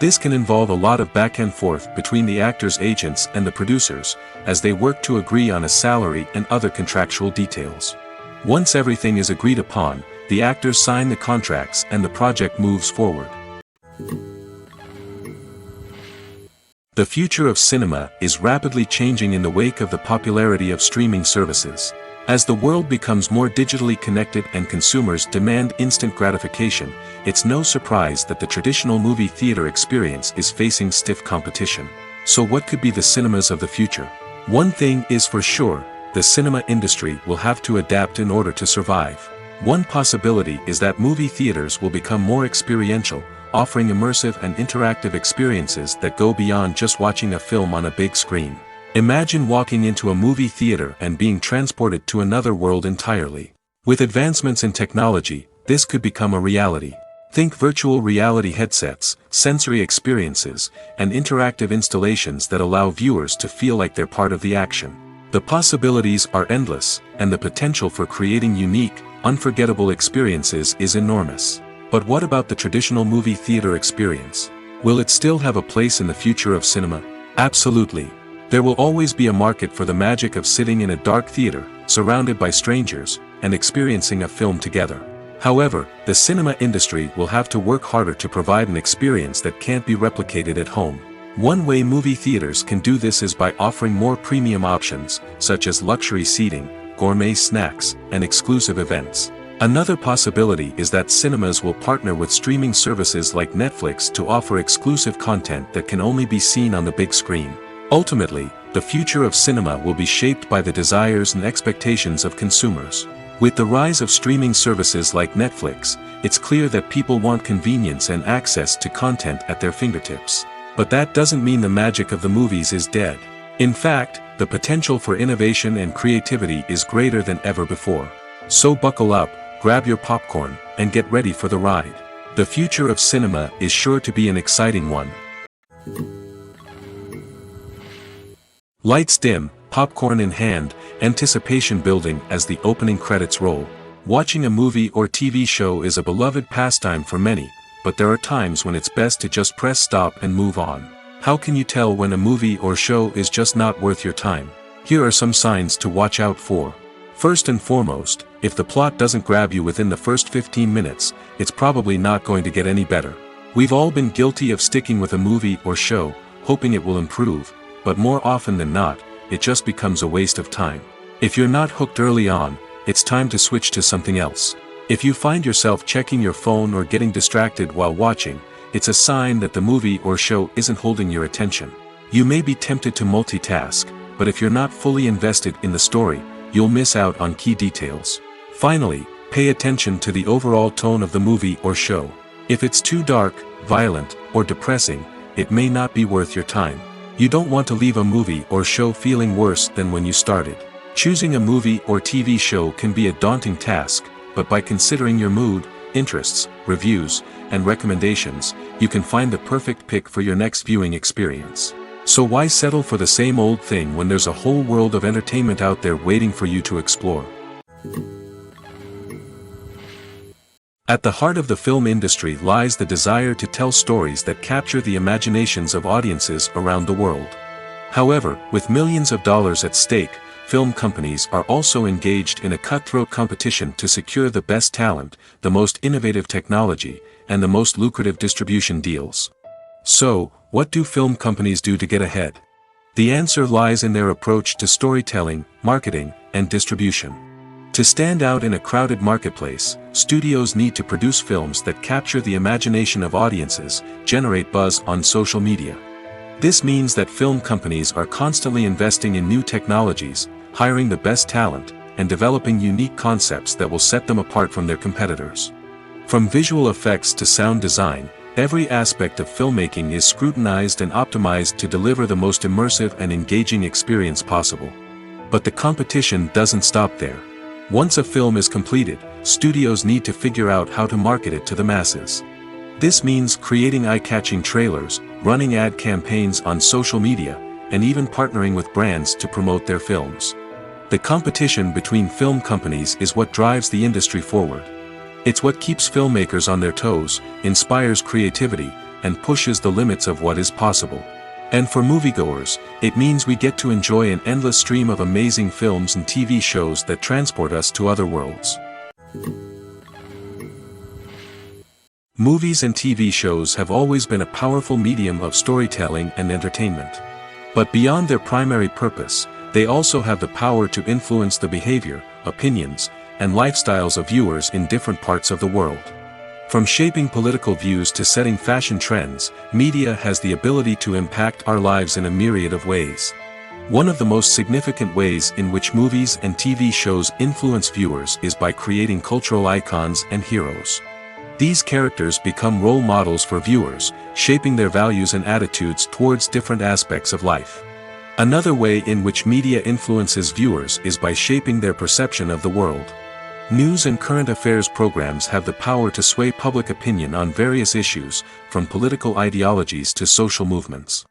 This can involve a lot of back and forth between the actors' agents and the producers, as they work to agree on a salary and other contractual details. Once everything is agreed upon, the actors sign the contracts and the project moves forward. The future of cinema is rapidly changing in the wake of the popularity of streaming services. As the world becomes more digitally connected and consumers demand instant gratification, it's no surprise that the traditional movie theater experience is facing stiff competition. So what could be the cinemas of the future? One thing is for sure, the cinema industry will have to adapt in order to survive. One possibility is that movie theaters will become more experiential, offering immersive and interactive experiences that go beyond just watching a film on a big screen. Imagine walking into a movie theater and being transported to another world entirely. With advancements in technology, this could become a reality. Think virtual reality headsets, sensory experiences, and interactive installations that allow viewers to feel like they're part of the action. The possibilities are endless, and the potential for creating unique, unforgettable experiences is enormous. But what about the traditional movie theater experience? Will it still have a place in the future of cinema? Absolutely. There will always be a market for the magic of sitting in a dark theater, surrounded by strangers, and experiencing a film together. However, the cinema industry will have to work harder to provide an experience that can't be replicated at home. One way movie theaters can do this is by offering more premium options, such as luxury seating, gourmet snacks, and exclusive events. Another possibility is that cinemas will partner with streaming services like Netflix to offer exclusive content that can only be seen on the big screen. Ultimately, the future of cinema will be shaped by the desires and expectations of consumers. With the rise of streaming services like Netflix, it's clear that people want convenience and access to content at their fingertips. But that doesn't mean the magic of the movies is dead. In fact, the potential for innovation and creativity is greater than ever before. So buckle up, grab your popcorn, and get ready for the ride. The future of cinema is sure to be an exciting one. Lights dim, popcorn in hand, anticipation building as the opening credits roll. Watching a movie or TV show is a beloved pastime for many, but there are times when it's best to just press stop and move on. How can you tell when a movie or show is just not worth your time? Here are some signs to watch out for. First and foremost, if the plot doesn't grab you within the first 15 minutes, it's probably not going to get any better. We've all been guilty of sticking with a movie or show, hoping it will improve, but more often than not, it just becomes a waste of time. If you're not hooked early on, it's time to switch to something else. If you find yourself checking your phone or getting distracted while watching, it's a sign that the movie or show isn't holding your attention. You may be tempted to multitask, but if you're not fully invested in the story, you'll miss out on key details. Finally, pay attention to the overall tone of the movie or show. If it's too dark, violent, or depressing, it may not be worth your time. You don't want to leave a movie or show feeling worse than when you started. Choosing a movie or TV show can be a daunting task, but by considering your mood, interests, reviews, and recommendations, you can find the perfect pick for your next viewing experience. So why settle for the same old thing when there's a whole world of entertainment out there waiting for you to explore? At the heart of the film industry lies the desire to tell stories that capture the imaginations of audiences around the world. However, with millions of dollars at stake, film companies are also engaged in a cutthroat competition to secure the best talent, the most innovative technology, and the most lucrative distribution deals. So, what do film companies do to get ahead? The answer lies in their approach to storytelling, marketing, and distribution. To stand out in a crowded marketplace, studios need to produce films that capture the imagination of audiences, generate buzz on social media. This means that film companies are constantly investing in new technologies, hiring the best talent, and developing unique concepts that will set them apart from their competitors. From visual effects to sound design, every aspect of filmmaking is scrutinized and optimized to deliver the most immersive and engaging experience possible. But the competition doesn't stop there. Once a film is completed, studios need to figure out how to market it to the masses. This means creating eye-catching trailers, running ad campaigns on social media, and even partnering with brands to promote their films. The competition between film companies is what drives the industry forward. It's what keeps filmmakers on their toes, inspires creativity, and pushes the limits of what is possible. And for moviegoers, it means we get to enjoy an endless stream of amazing films and TV shows that transport us to other worlds. Movies and TV shows have always been a powerful medium of storytelling and entertainment. But beyond their primary purpose, they also have the power to influence the behavior, opinions, and lifestyles of viewers in different parts of the world. From shaping political views to setting fashion trends, media has the ability to impact our lives in a myriad of ways. One of the most significant ways in which movies and TV shows influence viewers is by creating cultural icons and heroes. These characters become role models for viewers, shaping their values and attitudes towards different aspects of life. Another way in which media influences viewers is by shaping their perception of the world. News and current affairs programs have the power to sway public opinion on various issues, from political ideologies to social movements.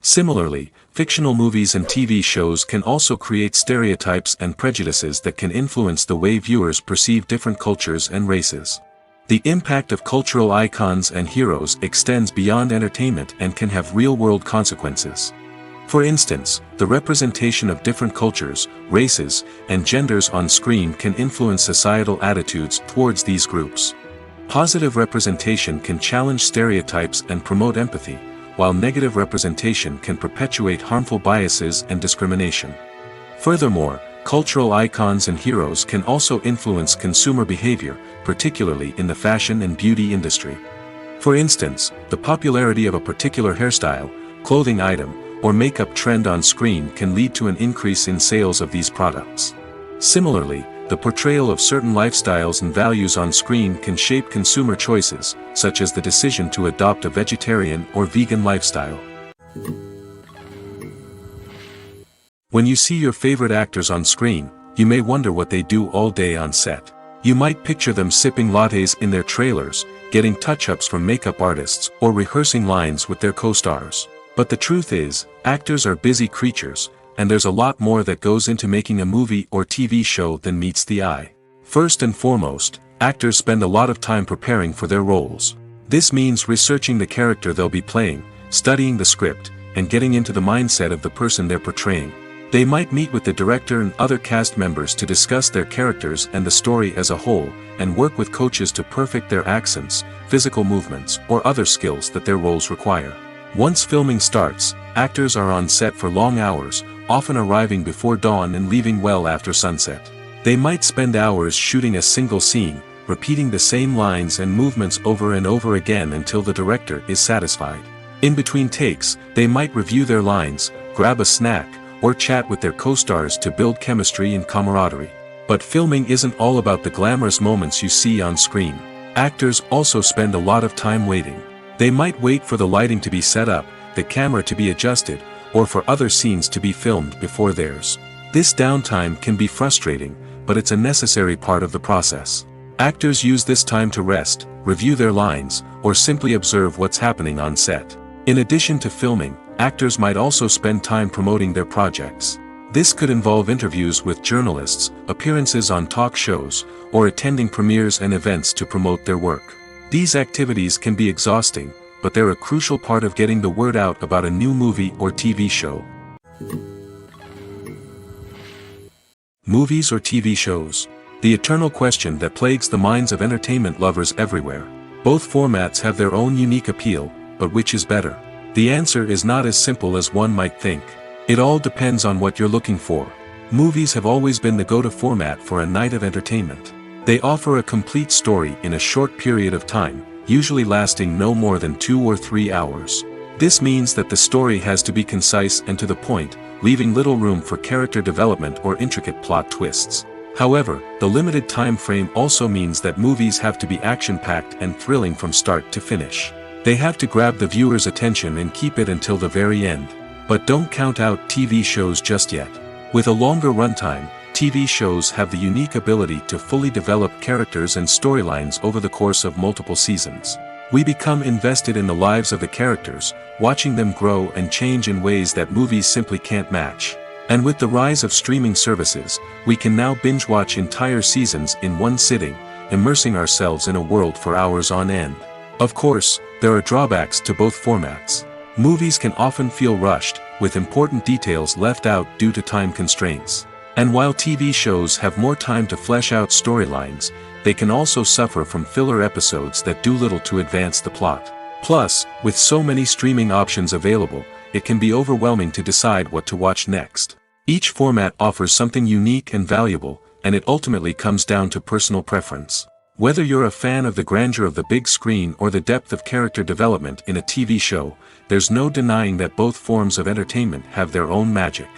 Similarly, fictional movies and TV shows can also create stereotypes and prejudices that can influence the way viewers perceive different cultures and races. The impact of cultural icons and heroes extends beyond entertainment and can have real-world consequences. For instance, the representation of different cultures, races, and genders on screen can influence societal attitudes towards these groups. Positive representation can challenge stereotypes and promote empathy, while negative representation can perpetuate harmful biases and discrimination. Furthermore, cultural icons and heroes can also influence consumer behavior, particularly in the fashion and beauty industry. For instance, the popularity of a particular hairstyle, clothing item, or makeup trend on screen can lead to an increase in sales of these products. Similarly, the portrayal of certain lifestyles and values on screen can shape consumer choices, such as the decision to adopt a vegetarian or vegan lifestyle. When you see your favorite actors on screen, you may wonder what they do all day on set. You might picture them sipping lattes in their trailers, getting touch-ups from makeup artists, or rehearsing lines with their co-stars. But the truth is, actors are busy creatures, and there's a lot more that goes into making a movie or TV show than meets the eye. First and foremost, actors spend a lot of time preparing for their roles. This means researching the character they'll be playing, studying the script, and getting into the mindset of the person they're portraying. They might meet with the director and other cast members to discuss their characters and the story as a whole, and work with coaches to perfect their accents, physical movements, or other skills that their roles require. Once filming starts, actors are on set for long hours, often arriving before dawn and leaving well after sunset. They might spend hours shooting a single scene, repeating the same lines and movements over and over again until the director is satisfied. In between takes, they might review their lines, grab a snack, or chat with their co-stars to build chemistry and camaraderie. But filming isn't all about the glamorous moments you see on screen. Actors also spend a lot of time waiting. They might wait for the lighting to be set up, the camera to be adjusted, or for other scenes to be filmed before theirs. This downtime can be frustrating, but it's a necessary part of the process. Actors use this time to rest, review their lines, or simply observe what's happening on set. In addition to filming, actors might also spend time promoting their projects. This could involve interviews with journalists, appearances on talk shows, or attending premieres and events to promote their work. These activities can be exhausting, but they're a crucial part of getting the word out about a new movie or TV show. Movies or TV shows? The eternal question that plagues the minds of entertainment lovers everywhere. Both formats have their own unique appeal, but which is better? The answer is not as simple as one might think. It all depends on what you're looking for. Movies have always been the go-to format for a night of entertainment. They offer a complete story in a short period of time, usually lasting no more than 2 or 3 hours. This means that the story has to be concise and to the point, leaving little room for character development or intricate plot twists. However, the limited time frame also means that movies have to be action-packed and thrilling from start to finish. They have to grab the viewer's attention and keep it until the very end. But don't count out TV shows just yet. With a longer runtime, TV shows have the unique ability to fully develop characters and storylines over the course of multiple seasons. We become invested in the lives of the characters, watching them grow and change in ways that movies simply can't match. And with the rise of streaming services, we can now binge-watch entire seasons in one sitting, immersing ourselves in a world for hours on end. Of course, there are drawbacks to both formats. Movies can often feel rushed, with important details left out due to time constraints. And while TV shows have more time to flesh out storylines, they can also suffer from filler episodes that do little to advance the plot. Plus, with so many streaming options available, it can be overwhelming to decide what to watch next. Each format offers something unique and valuable, and it ultimately comes down to personal preference. Whether you're a fan of the grandeur of the big screen or the depth of character development in a TV show, there's no denying that both forms of entertainment have their own magic.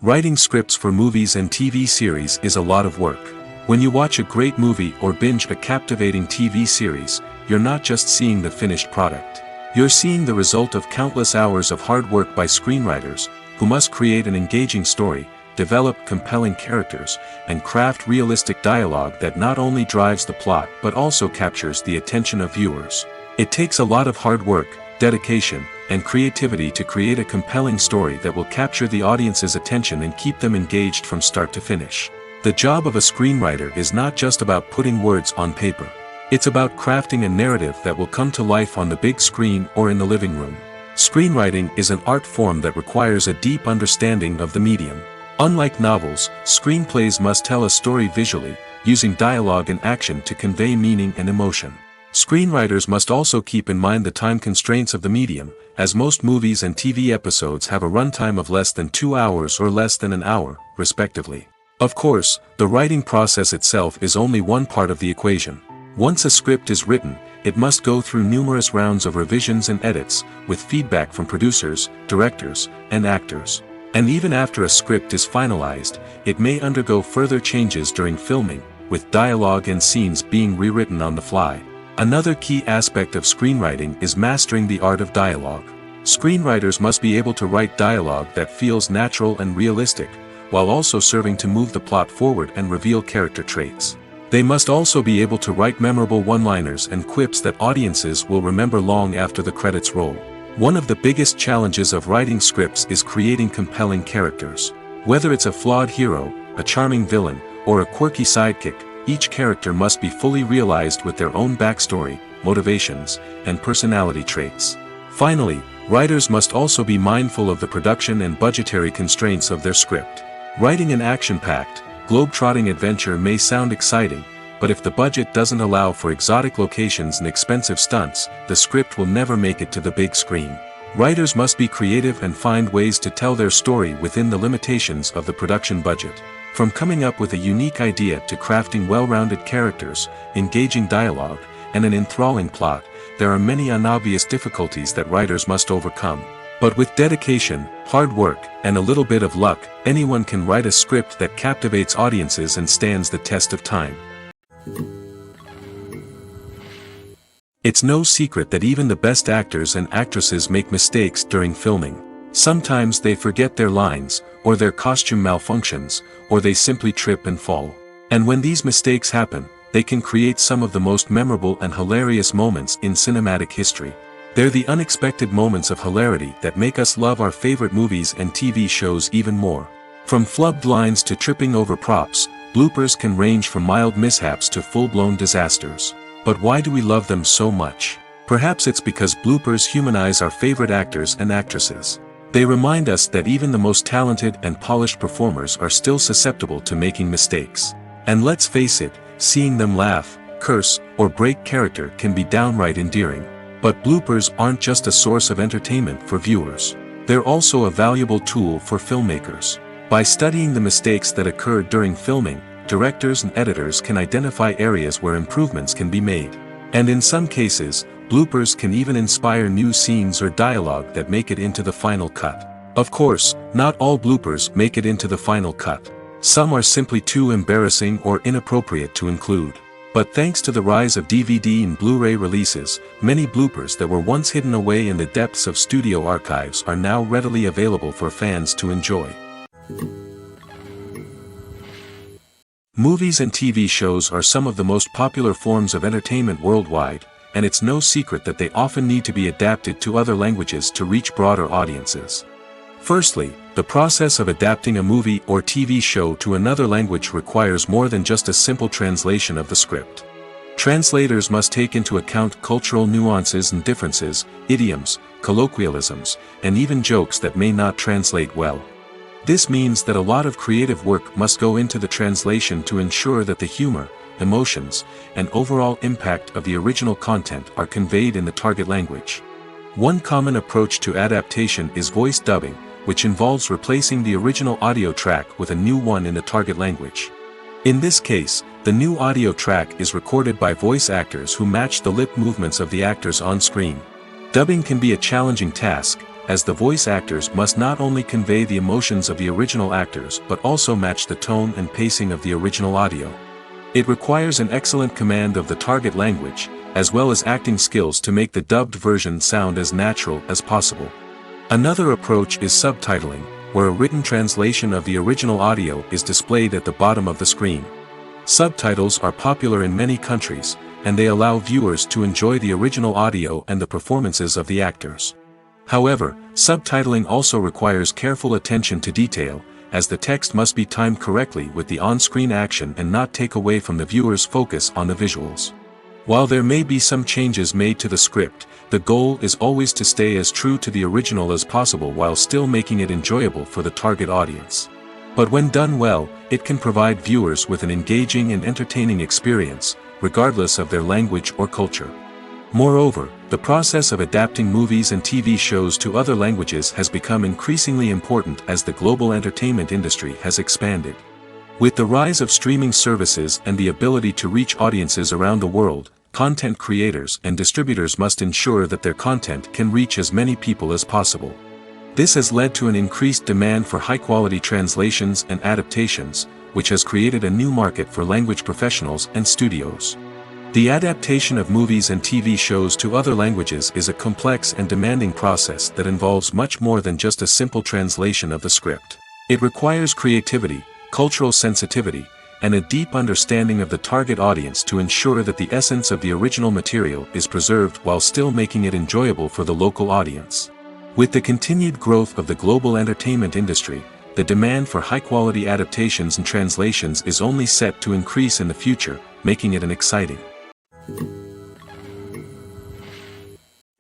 Writing scripts for movies and TV series is a lot of work. When you watch a great movie or binge a captivating TV series, you're not just seeing the finished product. You're seeing the result of countless hours of hard work by screenwriters, who must create an engaging story, develop compelling characters, and craft realistic dialogue that not only drives the plot but also captures the attention of viewers. It takes a lot of hard work, dedication, and creativity to create a compelling story that will capture the audience's attention and keep them engaged from start to finish. The job of a screenwriter is not just about putting words on paper. It's about crafting a narrative that will come to life on the big screen or in the living room. Screenwriting is an art form that requires a deep understanding of the medium. Unlike novels, screenplays must tell a story visually, using dialogue and action to convey meaning and emotion. Screenwriters must also keep in mind the time constraints of the medium, as most movies and TV episodes have a runtime of less than 2 hours or less than an hour, respectively. Of course, the writing process itself is only one part of the equation. Once a script is written, it must go through numerous rounds of revisions and edits, with feedback from producers, directors, and actors. And even after a script is finalized, it may undergo further changes during filming, with dialogue and scenes being rewritten on the fly. Another key aspect of screenwriting is mastering the art of dialogue. Screenwriters must be able to write dialogue that feels natural and realistic, while also serving to move the plot forward and reveal character traits. They must also be able to write memorable one-liners and quips that audiences will remember long after the credits roll. One of the biggest challenges of writing scripts is creating compelling characters. Whether it's a flawed hero, a charming villain, or a quirky sidekick, each character must be fully realized with their own backstory, motivations, and personality traits. Finally, writers must also be mindful of the production and budgetary constraints of their script. Writing an action-packed, globe-trotting adventure may sound exciting, but if the budget doesn't allow for exotic locations and expensive stunts, the script will never make it to the big screen. Writers must be creative and find ways to tell their story within the limitations of the production budget. From coming up with a unique idea to crafting well-rounded characters, engaging dialogue, and an enthralling plot, there are many unobvious difficulties that writers must overcome. But with dedication, hard work, and a little bit of luck, anyone can write a script that captivates audiences and stands the test of time. It's no secret that even the best actors and actresses make mistakes during filming. Sometimes they forget their lines, or their costume malfunctions, or they simply trip and fall. And when these mistakes happen, they can create some of the most memorable and hilarious moments in cinematic history. They're the unexpected moments of hilarity that make us love our favorite movies and TV shows even more. From flubbed lines to tripping over props, bloopers can range from mild mishaps to full-blown disasters. But why do we love them so much? Perhaps it's because bloopers humanize our favorite actors and actresses. They remind us that even the most talented and polished performers are still susceptible to making mistakes. And let's face it, seeing them laugh, curse, or break character can be downright endearing. But bloopers aren't just a source of entertainment for viewers. They're also a valuable tool for filmmakers. By studying the mistakes that occurred during filming, directors and editors can identify areas where improvements can be made. And in some cases, bloopers can even inspire new scenes or dialogue that make it into the final cut. Of course, not all bloopers make it into the final cut. Some are simply too embarrassing or inappropriate to include. But thanks to the rise of DVD and Blu-ray releases, many bloopers that were once hidden away in the depths of studio archives are now readily available for fans to enjoy. Movies and TV shows are some of the most popular forms of entertainment worldwide, and it's no secret that they often need to be adapted to other languages to reach broader audiences. Firstly, the process of adapting a movie or TV show to another language requires more than just a simple translation of the script. Translators must take into account cultural nuances and differences, idioms, colloquialisms, and even jokes that may not translate well. This means that a lot of creative work must go into the translation to ensure that the humor, emotions, and overall impact of the original content are conveyed in the target language. One common approach to adaptation is voice dubbing, which involves replacing the original audio track with a new one in the target language. In this case, the new audio track is recorded by voice actors who match the lip movements of the actors on screen. Dubbing can be a challenging task, as the voice actors must not only convey the emotions of the original actors but also match the tone and pacing of the original audio. It requires an excellent command of the target language, as well as acting skills to make the dubbed version sound as natural as possible. Another approach is subtitling, where a written translation of the original audio is displayed at the bottom of the screen. Subtitles are popular in many countries, and they allow viewers to enjoy the original audio and the performances of the actors. However, subtitling also requires careful attention to detail, as the text must be timed correctly with the on-screen action and not take away from the viewer's focus on the visuals. While there may be some changes made to the script, the goal is always to stay as true to the original as possible while still making it enjoyable for the target audience. But when done well, it can provide viewers with an engaging and entertaining experience, regardless of their language or culture. Moreover, the process of adapting movies and TV shows to other languages has become increasingly important as the global entertainment industry has expanded. With the rise of streaming services and the ability to reach audiences around the world, content creators and distributors must ensure that their content can reach as many people as possible. This has led to an increased demand for high-quality translations and adaptations, which has created a new market for language professionals and studios. The adaptation of movies and TV shows to other languages is a complex and demanding process that involves much more than just a simple translation of the script. It requires creativity, cultural sensitivity, and a deep understanding of the target audience to ensure that the essence of the original material is preserved while still making it enjoyable for the local audience. With the continued growth of the global entertainment industry, the demand for high-quality adaptations and translations is only set to increase in the future, making it an exciting.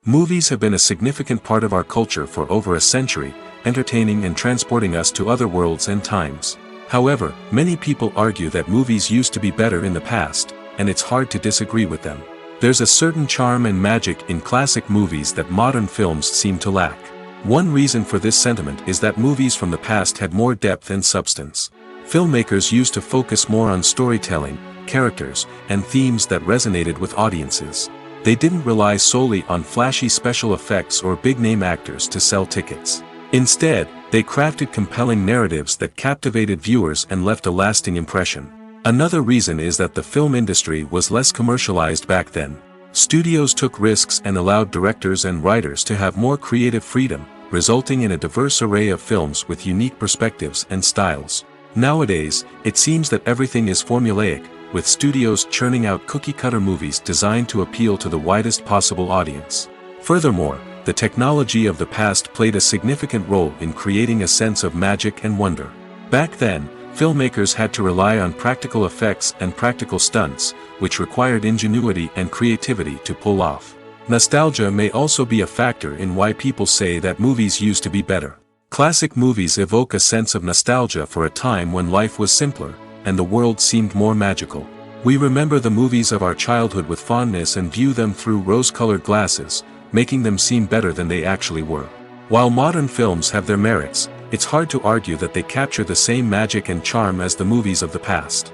Movies have been a significant part of our culture for over a century, entertaining and transporting us to other worlds and times. However, many people argue that movies used to be better in the past, and it's hard to disagree with them. There's a certain charm and magic in classic movies that modern films seem to lack. One reason for this sentiment is that movies from the past had more depth and substance. Filmmakers used to focus more on storytelling, characters, and themes that resonated with audiences. They didn't rely solely on flashy special effects or big-name actors to sell tickets. Instead, they crafted compelling narratives that captivated viewers and left a lasting impression. Another reason is that the film industry was less commercialized back then. Studios took risks and allowed directors and writers to have more creative freedom, resulting in a diverse array of films with unique perspectives and styles. Nowadays, it seems that everything is formulaic, with studios churning out cookie-cutter movies designed to appeal to the widest possible audience. Furthermore, the technology of the past played a significant role in creating a sense of magic and wonder. Back then, filmmakers had to rely on practical effects and practical stunts, which required ingenuity and creativity to pull off. Nostalgia may also be a factor in why people say that movies used to be better. Classic movies evoke a sense of nostalgia for a time when life was simpler, and the world seemed more magical. We remember the movies of our childhood with fondness and view them through rose-colored glasses, making them seem better than they actually were. While modern films have their merits, it's hard to argue that they capture the same magic and charm as the movies of the past.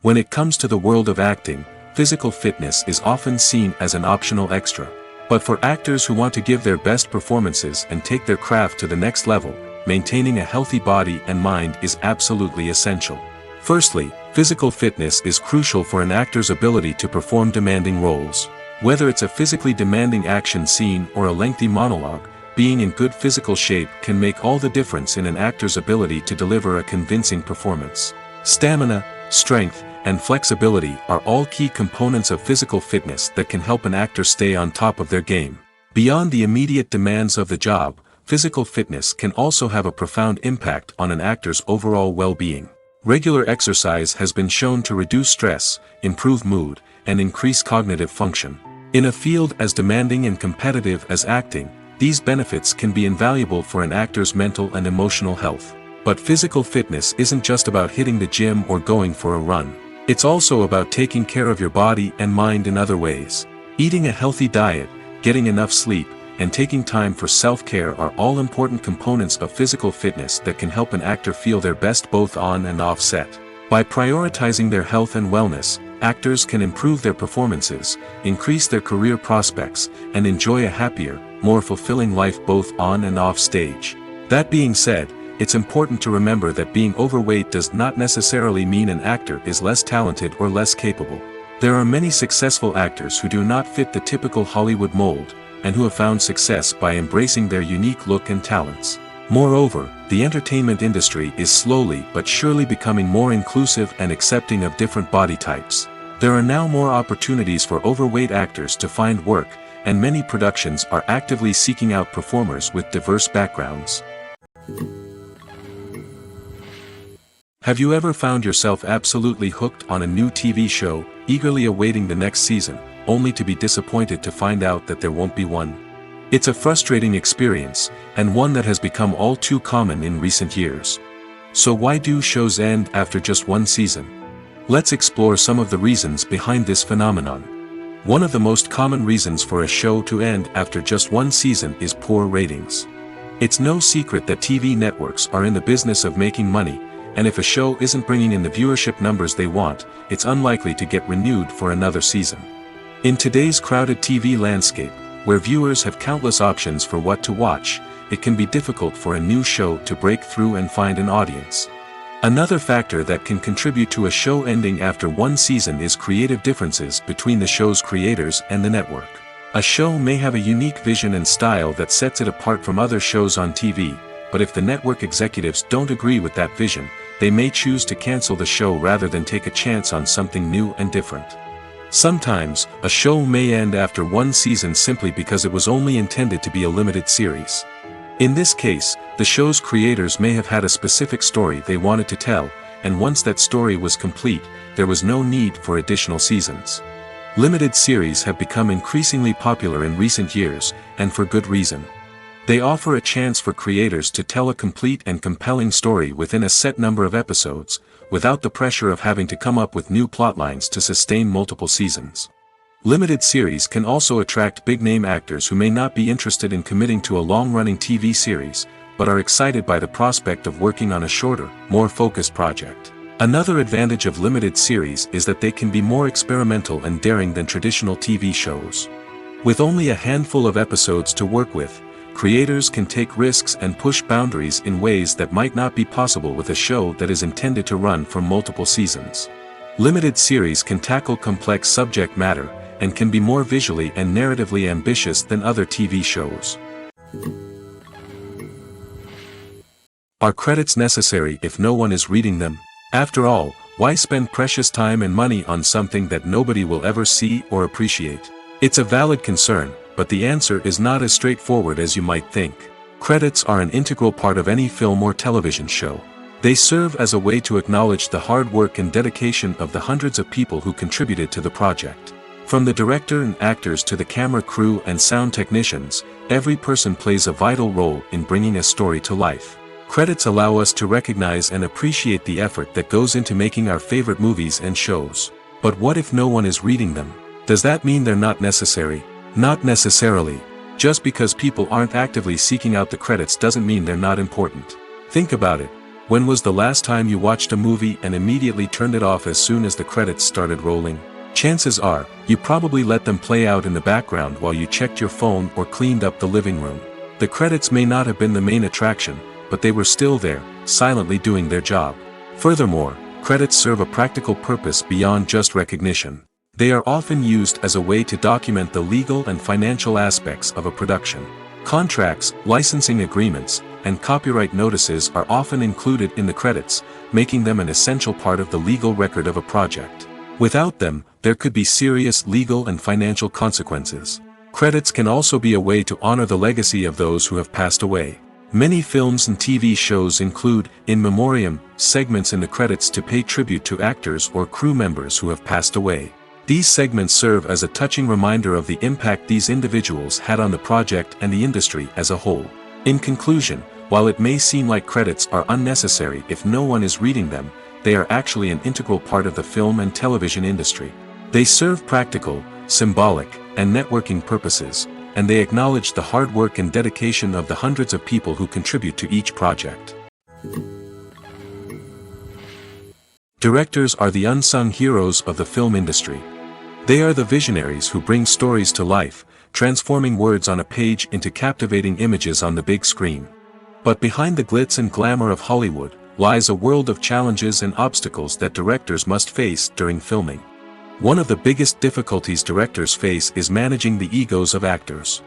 When it comes to the world of acting, physical fitness is often seen as an optional extra. But for actors who want to give their best performances and take their craft to the next level, maintaining a healthy body and mind is absolutely essential. Firstly, physical fitness is crucial for an actor's ability to perform demanding roles. Whether it's a physically demanding action scene or a lengthy monologue, being in good physical shape can make all the difference in an actor's ability to deliver a convincing performance. Stamina, strength, and flexibility are all key components of physical fitness that can help an actor stay on top of their game. Beyond the immediate demands of the job, physical fitness can also have a profound impact on an actor's overall well-being. Regular exercise has been shown to reduce stress, improve mood, and increase cognitive function. In a field as demanding and competitive as acting, these benefits can be invaluable for an actor's mental and emotional health. But physical fitness isn't just about hitting the gym or going for a run. It's also about taking care of your body and mind in other ways. Eating a healthy diet, getting enough sleep, and taking time for self-care are all important components of physical fitness that can help an actor feel their best both on and off set. By prioritizing their health and wellness, actors can improve their performances, increase their career prospects, and enjoy a happier, more fulfilling life both on and off stage. That being said, it's important to remember that being overweight does not necessarily mean an actor is less talented or less capable. There are many successful actors who do not fit the typical Hollywood mold, and who have found success by embracing their unique look and talents. Moreover, the entertainment industry is slowly but surely becoming more inclusive and accepting of different body types. There are now more opportunities for overweight actors to find work, and many productions are actively seeking out performers with diverse backgrounds. Have you ever found yourself absolutely hooked on a new TV show, eagerly awaiting the next season, only to be disappointed to find out that there won't be one? It's a frustrating experience, and one that has become all too common in recent years. So why do shows end after just one season? Let's explore some of the reasons behind this phenomenon. One of the most common reasons for a show to end after just one season is poor ratings. It's no secret that TV networks are in the business of making money, and if a show isn't bringing in the viewership numbers they want, it's unlikely to get renewed for another season. In today's crowded TV landscape, where viewers have countless options for what to watch, it can be difficult for a new show to break through and find an audience. Another factor that can contribute to a show ending after one season is creative differences between the show's creators and the network. A show may have a unique vision and style that sets it apart from other shows on TV, but if the network executives don't agree with that vision, they may choose to cancel the show rather than take a chance on something new and different. Sometimes, a show may end after one season simply because it was only intended to be a limited series. In this case, the show's creators may have had a specific story they wanted to tell, and once that story was complete, there was no need for additional seasons. Limited series have become increasingly popular in recent years, and for good reason. They offer a chance for creators to tell a complete and compelling story within a set number of episodes, without the pressure of having to come up with new plotlines to sustain multiple seasons. Limited series can also attract big-name actors who may not be interested in committing to a long-running TV series, but are excited by the prospect of working on a shorter, more focused project. Another advantage of limited series is that they can be more experimental and daring than traditional TV shows. With only a handful of episodes to work with, creators can take risks and push boundaries in ways that might not be possible with a show that is intended to run for multiple seasons. Limited series can tackle complex subject matter, and can be more visually and narratively ambitious than other TV shows. Are credits necessary if no one is reading them? After all, why spend precious time and money on something that nobody will ever see or appreciate? It's a valid concern, but the answer is not as straightforward as you might think. Credits are an integral part of any film or television show. They serve as a way to acknowledge the hard work and dedication of the hundreds of people who contributed to the project. From the director and actors to the camera crew and sound technicians, every person plays a vital role in bringing a story to life. Credits allow us to recognize and appreciate the effort that goes into making our favorite movies and shows. But what if no one is reading them? Does that mean they're not necessary? Not necessarily. Just because people aren't actively seeking out the credits doesn't mean they're not important. Think about it. When was the last time you watched a movie and immediately turned it off as soon as the credits started rolling? Chances are, you probably let them play out in the background while you checked your phone or cleaned up the living room. The credits may not have been the main attraction, but they were still there, silently doing their job. Furthermore, credits serve a practical purpose beyond just recognition. They are often used as a way to document the legal and financial aspects of a production. Contracts, licensing agreements, and copyright notices are often included in the credits, making them an essential part of the legal record of a project. Without them, there could be serious legal and financial consequences. Credits can also be a way to honor the legacy of those who have passed away. Many films and TV shows include, in memoriam, segments in the credits to pay tribute to actors or crew members who have passed away. These segments serve as a touching reminder of the impact these individuals had on the project and the industry as a whole. In conclusion, while it may seem like credits are unnecessary if no one is reading them, they are actually an integral part of the film and television industry. They serve practical, symbolic, and networking purposes, and they acknowledge the hard work and dedication of the hundreds of people who contribute to each project. Directors are the unsung heroes of the film industry. They are the visionaries who bring stories to life, transforming words on a page into captivating images on the big screen. But behind the glitz and glamour of Hollywood, lies a world of challenges and obstacles that directors must face during filming. One of the biggest difficulties directors face is managing the egos of actors.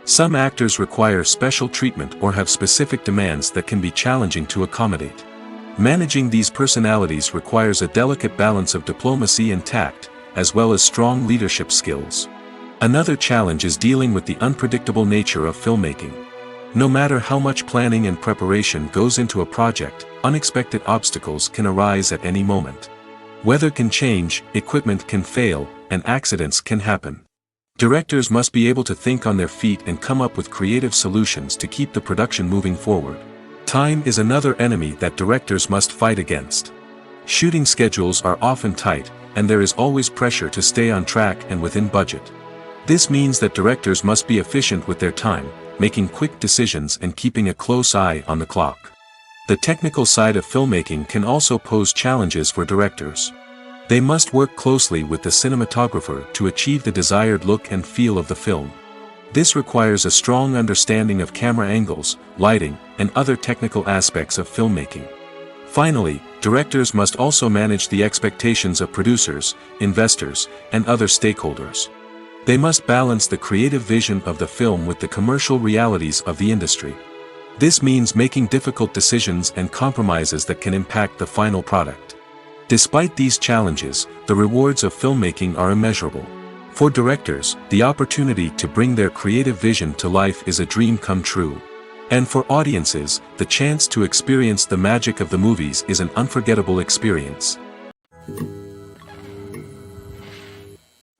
Some actors require special treatment or have specific demands that can be challenging to accommodate. Managing these personalities requires a delicate balance of diplomacy and tact, as well as strong leadership skills. Another challenge is dealing with the unpredictable nature of filmmaking. No matter how much planning and preparation goes into a project, unexpected obstacles can arise at any moment. Weather can change, equipment can fail, and accidents can happen. Directors must be able to think on their feet and come up with creative solutions to keep the production moving forward. Time is another enemy that directors must fight against. Shooting schedules are often tight, and there is always pressure to stay on track and within budget. This means that directors must be efficient with their time, making quick decisions and keeping a close eye on the clock. The technical side of filmmaking can also pose challenges for directors. They must work closely with the cinematographer to achieve the desired look and feel of the film. This requires a strong understanding of camera angles, lighting, and other technical aspects of filmmaking. Finally, directors must also manage the expectations of producers, investors, and other stakeholders. They must balance the creative vision of the film with the commercial realities of the industry. This means making difficult decisions and compromises that can impact the final product. Despite these challenges, the rewards of filmmaking are immeasurable. For directors, the opportunity to bring their creative vision to life is a dream come true. And for audiences, the chance to experience the magic of the movies is an unforgettable experience.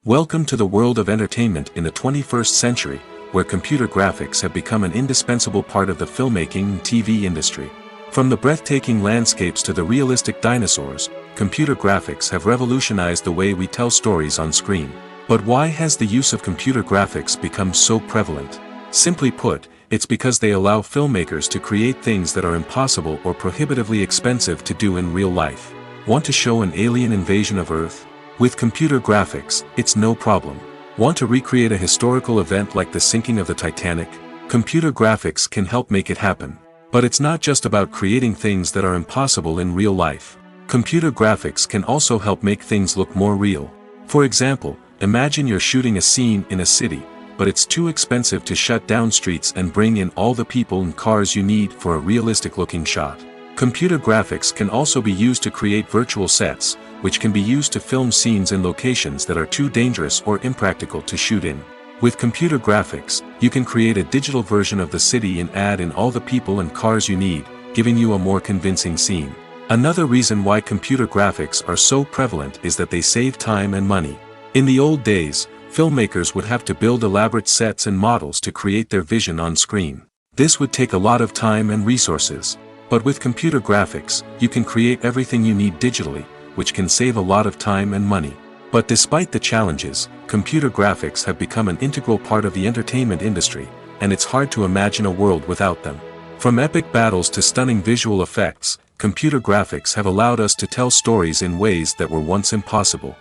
Welcome to the world of entertainment in the 21st century, where computer graphics have become an indispensable part of the filmmaking and TV industry. From the breathtaking landscapes to the realistic dinosaurs, computer graphics have revolutionized the way we tell stories on screen. But why has the use of computer graphics become so prevalent? Simply put, it's because they allow filmmakers to create things that are impossible or prohibitively expensive to do in real life. Want to show an alien invasion of Earth? With computer graphics, it's no problem. Want to recreate a historical event like the sinking of the Titanic? Computer graphics can help make it happen. But it's not just about creating things that are impossible in real life. Computer graphics can also help make things look more real. For example, imagine you're shooting a scene in a city, but it's too expensive to shut down streets and bring in all the people and cars you need for a realistic-looking shot. Computer graphics can also be used to create virtual sets, which can be used to film scenes in locations that are too dangerous or impractical to shoot in. With computer graphics, you can create a digital version of the city and add in all the people and cars you need, giving you a more convincing scene. Another reason why computer graphics are so prevalent is that they save time and money. In the old days, filmmakers would have to build elaborate sets and models to create their vision on screen. This would take a lot of time and resources. But with computer graphics, you can create everything you need digitally, which can save a lot of time and money. But despite the challenges, computer graphics have become an integral part of the entertainment industry, and it's hard to imagine a world without them. From epic battles to stunning visual effects, computer graphics have allowed us to tell stories in ways that were once impossible.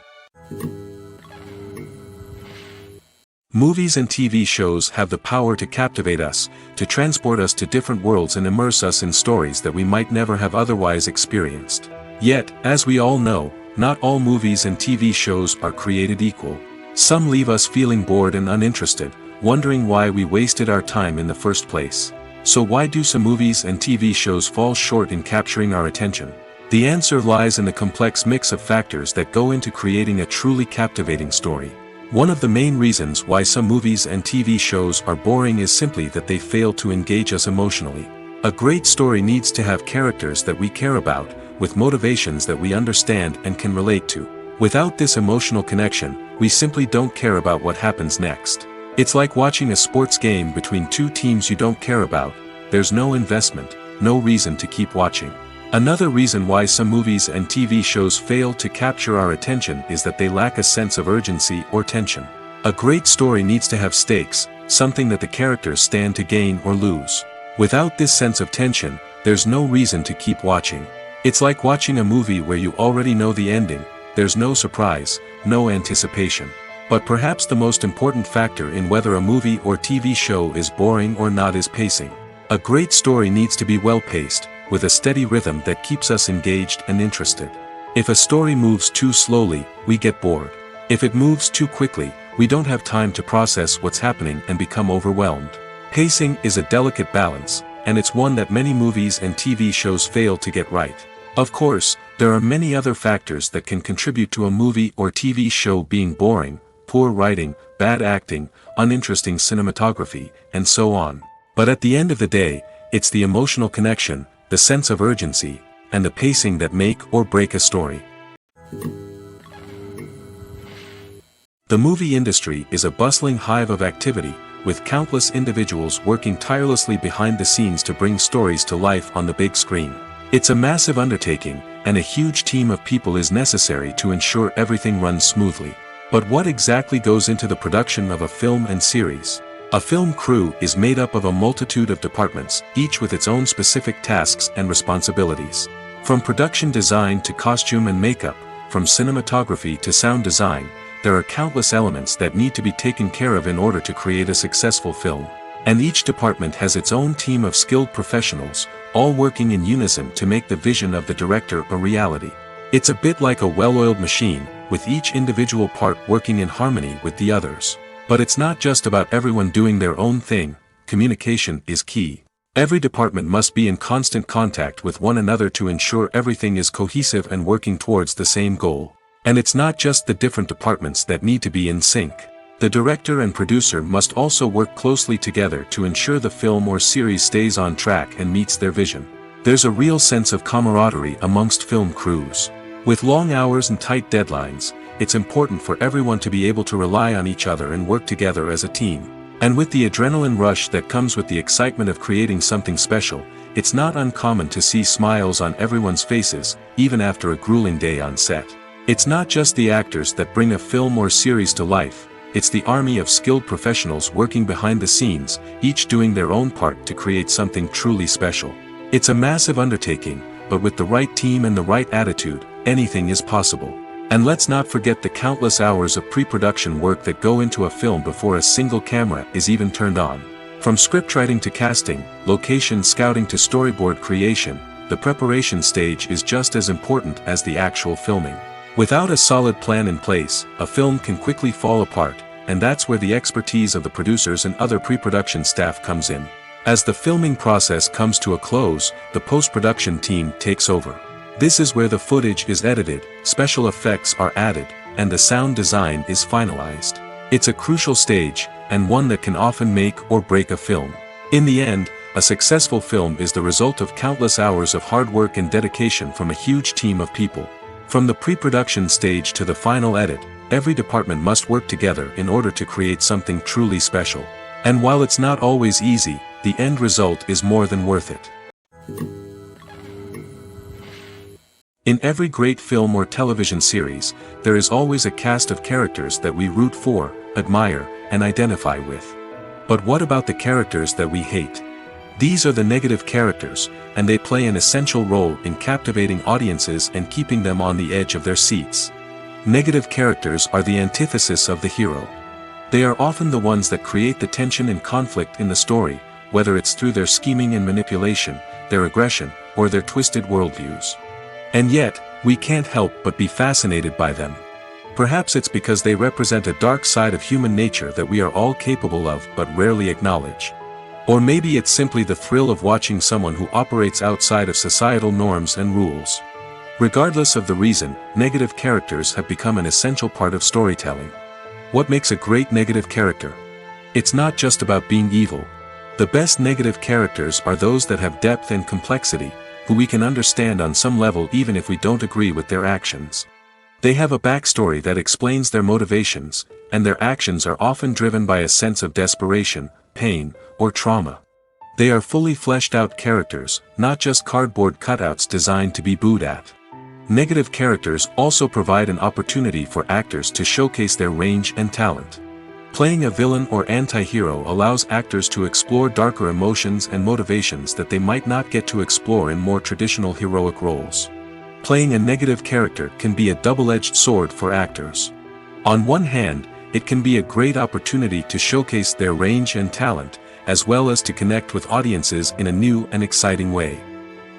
Movies and TV shows have the power to captivate us, to transport us to different worlds and immerse us in stories that we might never have otherwise experienced. Yet, as we all know, not all movies and TV shows are created equal. Some leave us feeling bored and uninterested, wondering why we wasted our time in the first place. So why do some movies and TV shows fall short in capturing our attention? The answer lies in the complex mix of factors that go into creating a truly captivating story. One of the main reasons why some movies and TV shows are boring is simply that they fail to engage us emotionally. A great story needs to have characters that we care about, with motivations that we understand and can relate to. Without this emotional connection, we simply don't care about what happens next. It's like watching a sports game between two teams you don't care about. There's no investment, no reason to keep watching. Another reason why some movies and TV shows fail to capture our attention is that they lack a sense of urgency or tension. A great story needs to have stakes, something that the characters stand to gain or lose. Without this sense of tension, there's no reason to keep watching. It's like watching a movie where you already know the ending, there's no surprise, no anticipation. But perhaps the most important factor in whether a movie or TV show is boring or not is pacing. A great story needs to be well-paced, with a steady rhythm that keeps us engaged and interested. If a story moves too slowly, we get bored. If it moves too quickly, we don't have time to process what's happening and become overwhelmed. Pacing is a delicate balance, and it's one that many movies and TV shows fail to get right. Of course, there are many other factors that can contribute to a movie or TV show being boring: poor writing, bad acting, uninteresting cinematography, and so on. But at the end of the day, it's the emotional connection, the sense of urgency, and the pacing that make or break a story. The movie industry is a bustling hive of activity, with countless individuals working tirelessly behind the scenes to bring stories to life on the big screen. It's a massive undertaking, and a huge team of people is necessary to ensure everything runs smoothly. But what exactly goes into the production of a film and series? A film crew is made up of a multitude of departments, each with its own specific tasks and responsibilities. From production design to costume and makeup, from cinematography to sound design, there are countless elements that need to be taken care of in order to create a successful film. And each department has its own team of skilled professionals, all working in unison to make the vision of the director a reality. It's a bit like a well-oiled machine, with each individual part working in harmony with the others. But it's not just about everyone doing their own thing. Communication is key. Every department must be in constant contact with one another to ensure everything is cohesive and working towards the same goal. And it's not just the different departments that need to be in sync. The director and producer must also work closely together to ensure the film or series stays on track and meets their vision. There's a real sense of camaraderie amongst film crews. With long hours and tight deadlines, it's important for everyone to be able to rely on each other and work together as a team. And with the adrenaline rush that comes with the excitement of creating something special, it's not uncommon to see smiles on everyone's faces, even after a grueling day on set. It's not just the actors that bring a film or series to life, it's the army of skilled professionals working behind the scenes, each doing their own part to create something truly special. It's a massive undertaking, but with the right team and the right attitude, anything is possible. And let's not forget the countless hours of pre-production work that go into a film before a single camera is even turned on. From scriptwriting to casting, location scouting to storyboard creation, the preparation stage is just as important as the actual filming. Without a solid plan in place, a film can quickly fall apart, and that's where the expertise of the producers and other pre-production staff comes in. As the filming process comes to a close, the post-production team takes over. This is where the footage is edited, special effects are added, and the sound design is finalized. It's a crucial stage, and one that can often make or break a film. In the end, a successful film is the result of countless hours of hard work and dedication from a huge team of people. From the pre-production stage to the final edit, every department must work together in order to create something truly special. And while it's not always easy, the end result is more than worth it. In every great film or television series, there is always a cast of characters that we root for, admire, and identify with. But what about the characters that we hate? These are the negative characters, and they play an essential role in captivating audiences and keeping them on the edge of their seats. Negative characters are the antithesis of the hero. They are often the ones that create the tension and conflict in the story, whether it's through their scheming and manipulation, their aggression, or their twisted worldviews. And yet, we can't help but be fascinated by them. Perhaps it's because they represent a dark side of human nature that we are all capable of but rarely acknowledge. Or maybe it's simply the thrill of watching someone who operates outside of societal norms and rules. Regardless of the reason, negative characters have become an essential part of storytelling. What makes a great negative character? It's not just about being evil. The best negative characters are those that have depth and complexity, who we can understand on some level even if we don't agree with their actions. They have a backstory that explains their motivations, and their actions are often driven by a sense of desperation, pain, or trauma. They are fully fleshed out characters, not just cardboard cutouts designed to be booed at. Negative characters also provide an opportunity for actors to showcase their range and talent. Playing a villain or anti-hero allows actors to explore darker emotions and motivations that they might not get to explore in more traditional heroic roles. Playing a negative character can be a double-edged sword for actors. On one hand, it can be a great opportunity to showcase their range and talent, as well as to connect with audiences in a new and exciting way.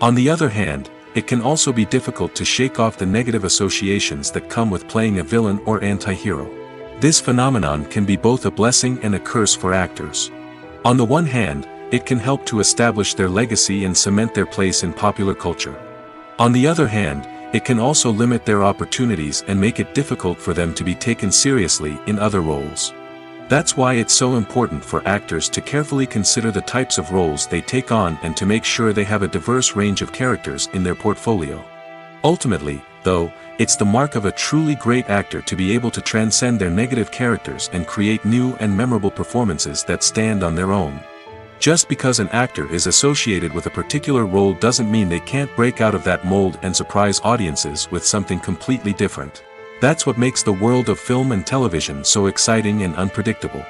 On the other hand, it can also be difficult to shake off the negative associations that come with playing a villain or anti-hero. This phenomenon can be both a blessing and a curse for actors. On the one hand, it can help to establish their legacy and cement their place in popular culture. On the other hand, it can also limit their opportunities and make it difficult for them to be taken seriously in other roles. That's why it's so important for actors to carefully consider the types of roles they take on and to make sure they have a diverse range of characters in their portfolio. Ultimately, though, it's the mark of a truly great actor to be able to transcend their negative characters and create new and memorable performances that stand on their own. Just because an actor is associated with a particular role doesn't mean they can't break out of that mold and surprise audiences with something completely different. That's what makes the world of film and television so exciting and unpredictable.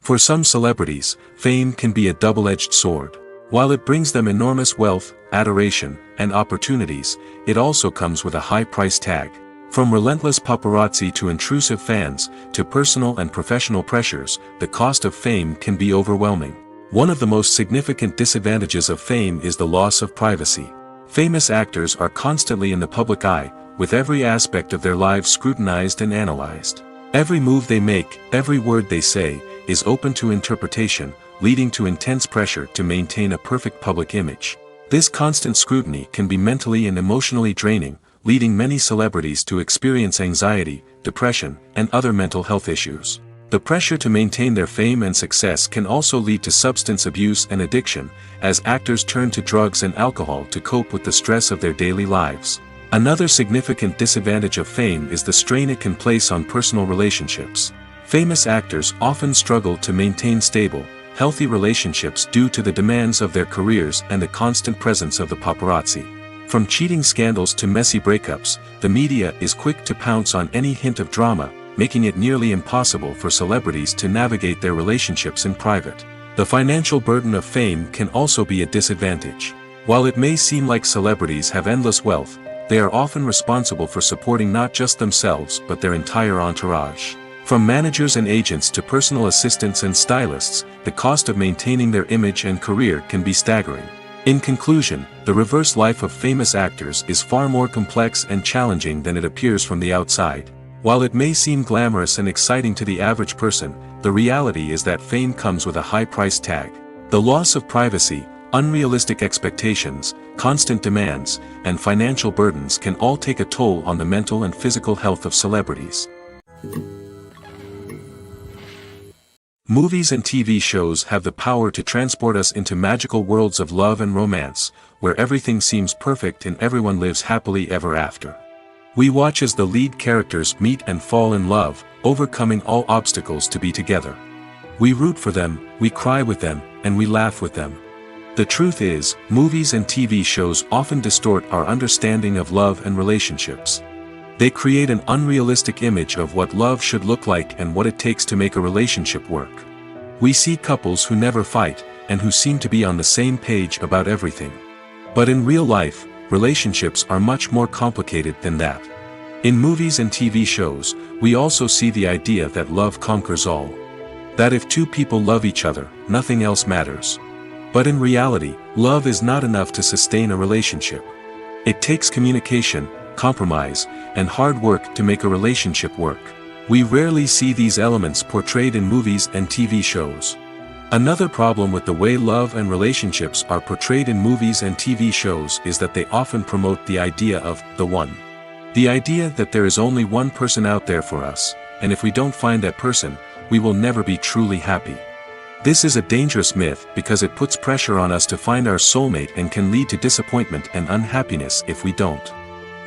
For some celebrities, fame can be a double-edged sword. While it brings them enormous wealth, adoration, and opportunities, it also comes with a high price tag. From relentless paparazzi to intrusive fans, to personal and professional pressures, the cost of fame can be overwhelming. One of the most significant disadvantages of fame is the loss of privacy. Famous actors are constantly in the public eye, with every aspect of their lives scrutinized and analyzed. Every move they make, every word they say, is open to interpretation, leading to intense pressure to maintain a perfect public image. This constant scrutiny can be mentally and emotionally draining, leading many celebrities to experience anxiety, depression, and other mental health issues. The pressure to maintain their fame and success can also lead to substance abuse and addiction, as actors turn to drugs and alcohol to cope with the stress of their daily lives. Another significant disadvantage of fame is the strain it can place on personal relationships. Famous actors often struggle to maintain stable, healthy relationships due to the demands of their careers and the constant presence of the paparazzi. From cheating scandals to messy breakups, the media is quick to pounce on any hint of drama, making it nearly impossible for celebrities to navigate their relationships in private. The financial burden of fame can also be a disadvantage. While it may seem like celebrities have endless wealth, they are often responsible for supporting not just themselves but their entire entourage. From managers and agents to personal assistants and stylists, the cost of maintaining their image and career can be staggering. In conclusion, the reverse life of famous actors is far more complex and challenging than it appears from the outside. While it may seem glamorous and exciting to the average person, the reality is that fame comes with a high price tag. The loss of privacy, unrealistic expectations, constant demands, and financial burdens can all take a toll on the mental and physical health of celebrities. Movies and TV shows have the power to transport us into magical worlds of love and romance, where everything seems perfect and everyone lives happily ever after. We watch as the lead characters meet and fall in love, overcoming all obstacles to be together. We root for them, we cry with them, and we laugh with them. The truth is, movies and TV shows often distort our understanding of love and relationships. They create an unrealistic image of what love should look like and what it takes to make a relationship work. We see couples who never fight, and who seem to be on the same page about everything. But in real life, relationships are much more complicated than that. In movies and TV shows, we also see the idea that love conquers all. That if two people love each other, nothing else matters. But in reality, love is not enough to sustain a relationship. It takes communication, compromise, and hard work to make a relationship work. We rarely see these elements portrayed in movies and TV shows. Another problem with the way love and relationships are portrayed in movies and TV shows is that they often promote the idea of the one. The idea that there is only one person out there for us, and if we don't find that person, we will never be truly happy. This is a dangerous myth because it puts pressure on us to find our soulmate and can lead to disappointment and unhappiness if we don't.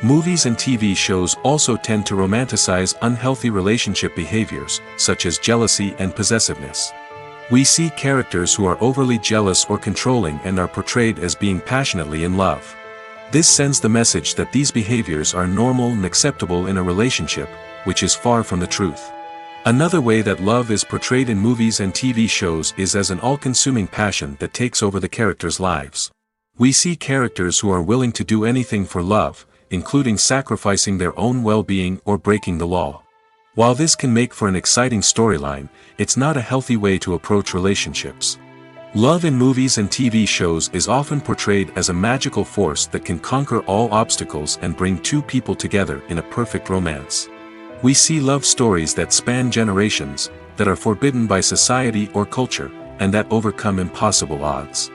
Movies and TV shows also tend to romanticize unhealthy relationship behaviors, such as jealousy and possessiveness. We see characters who are overly jealous or controlling and are portrayed as being passionately in love. This sends the message that these behaviors are normal and acceptable in a relationship, which is far from the truth. Another way that love is portrayed in movies and TV shows is as an all-consuming passion that takes over the characters' lives. We see characters who are willing to do anything for love, including sacrificing their own well-being or breaking the law. While this can make for an exciting storyline, it's not a healthy way to approach relationships. Love in movies and TV shows is often portrayed as a magical force that can conquer all obstacles and bring two people together in a perfect romance. We see love stories that span generations, that are forbidden by society or culture, and that overcome impossible odds.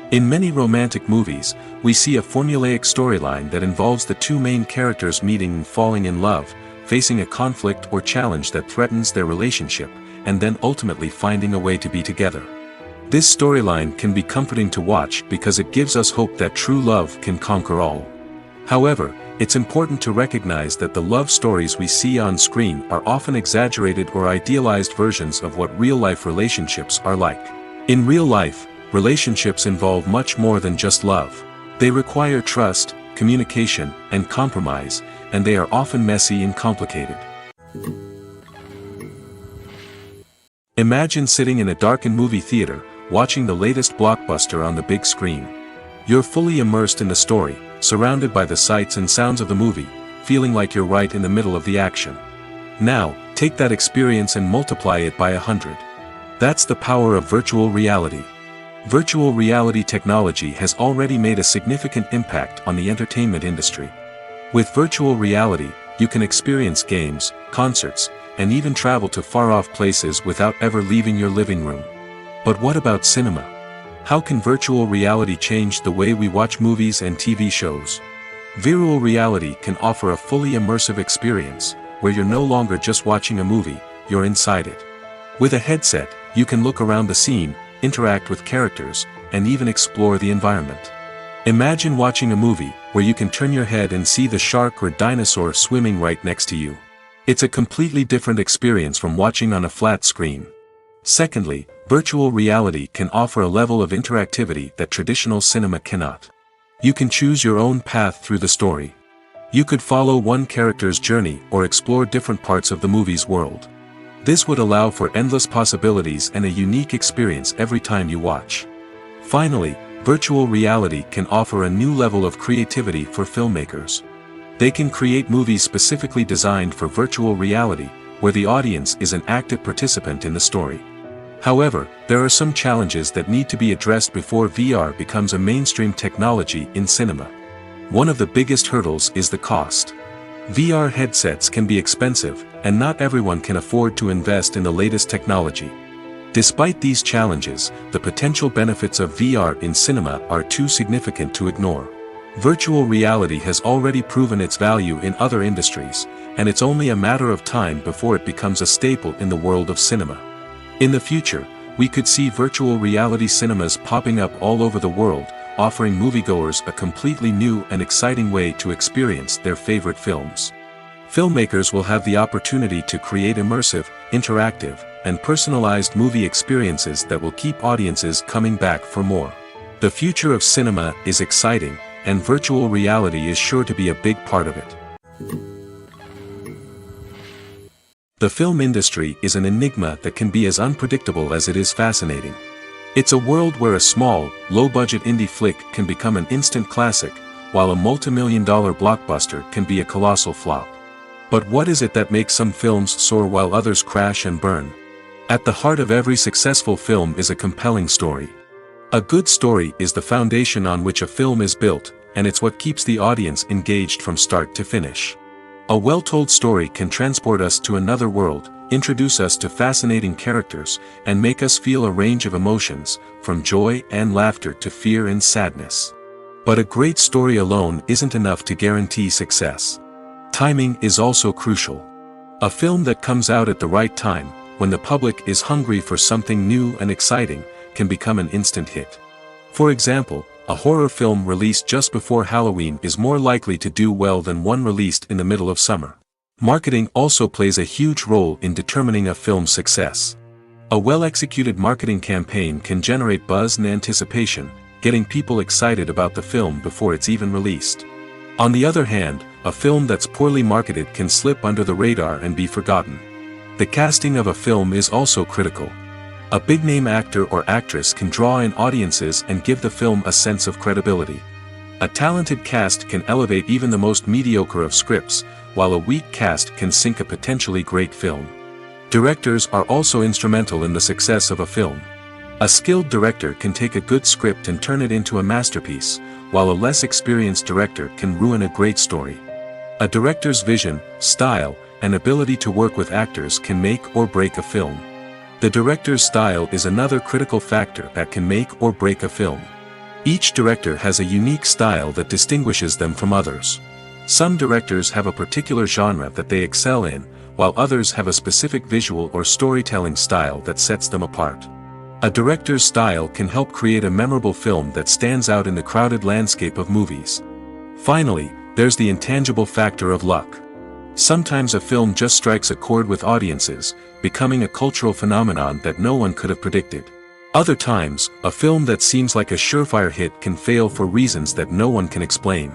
In many romantic movies, we see a formulaic storyline that involves the two main characters meeting and falling in love, facing a conflict or challenge that threatens their relationship, and then ultimately finding a way to be together. This storyline can be comforting to watch because it gives us hope that true love can conquer all. However, it's important to recognize that the love stories we see on screen are often exaggerated or idealized versions of what real-life relationships are like. In real life, relationships involve much more than just love. They require trust, communication, and compromise, and they are often messy and complicated. Imagine sitting in a darkened movie theater, watching the latest blockbuster on the big screen. You're fully immersed in the story, surrounded by the sights and sounds of the movie, feeling like you're right in the middle of the action. Now, take that experience and multiply it by 100. That's the power of virtual reality. Virtual reality technology has already made a significant impact on the entertainment industry. With virtual reality, you can experience games, concerts, and even travel to far-off places without ever leaving your living room. But what about cinema? How can virtual reality change the way we watch movies and TV shows? Virtual reality can offer a fully immersive experience, where you're no longer just watching a movie, you're inside it. With a headset, you can look around the scene, interact with characters, and even explore the environment. Imagine watching a movie where you can turn your head and see the shark or dinosaur swimming right next to you. It's a completely different experience from watching on a flat screen. Secondly, virtual reality can offer a level of interactivity that traditional cinema cannot. You can choose your own path through the story. You could follow one character's journey or explore different parts of the movie's world. This would allow for endless possibilities and a unique experience every time you watch. Finally, virtual reality can offer a new level of creativity for filmmakers. They can create movies specifically designed for virtual reality, where the audience is an active participant in the story. However, there are some challenges that need to be addressed before VR becomes a mainstream technology in cinema. One of the biggest hurdles is the cost. VR headsets can be expensive, and not everyone can afford to invest in the latest technology. Despite these challenges, the potential benefits of VR in cinema are too significant to ignore. Virtual reality has already proven its value in other industries, and it's only a matter of time before it becomes a staple in the world of cinema. In the future, we could see virtual reality cinemas popping up all over the world, offering moviegoers a completely new and exciting way to experience their favorite films. Filmmakers will have the opportunity to create immersive, interactive, and personalized movie experiences that will keep audiences coming back for more. The future of cinema is exciting, and virtual reality is sure to be a big part of it. The film industry is an enigma that can be as unpredictable as it is fascinating. It's a world where a small, low-budget indie flick can become an instant classic, while a multi-million-dollar blockbuster can be a colossal flop. But what is it that makes some films soar while others crash and burn? At the heart of every successful film is a compelling story. A good story is the foundation on which a film is built, and it's what keeps the audience engaged from start to finish. A well-told story can transport us to another world, introduce us to fascinating characters, and make us feel a range of emotions, from joy and laughter to fear and sadness. But a great story alone isn't enough to guarantee success. Timing is also crucial. A film that comes out at the right time, when the public is hungry for something new and exciting, can become an instant hit. For example, a horror film released just before Halloween is more likely to do well than one released in the middle of summer. Marketing also plays a huge role in determining a film's success. A well-executed marketing campaign can generate buzz and anticipation, getting people excited about the film before it's even released. On the other hand, a film that's poorly marketed can slip under the radar and be forgotten. The casting of a film is also critical. A big-name actor or actress can draw in audiences and give the film a sense of credibility. A talented cast can elevate even the most mediocre of scripts, while a weak cast can sink a potentially great film. Directors are also instrumental in the success of a film. A skilled director can take a good script and turn it into a masterpiece, while a less experienced director can ruin a great story. A director's vision, style, and ability to work with actors can make or break a film. The director's style is another critical factor that can make or break a film. Each director has a unique style that distinguishes them from others. Some directors have a particular genre that they excel in, while others have a specific visual or storytelling style that sets them apart. A director's style can help create a memorable film that stands out in the crowded landscape of movies. Finally, there's the intangible factor of luck. Sometimes a film just strikes a chord with audiences, becoming a cultural phenomenon that no one could have predicted. Other times, a film that seems like a surefire hit can fail for reasons that no one can explain.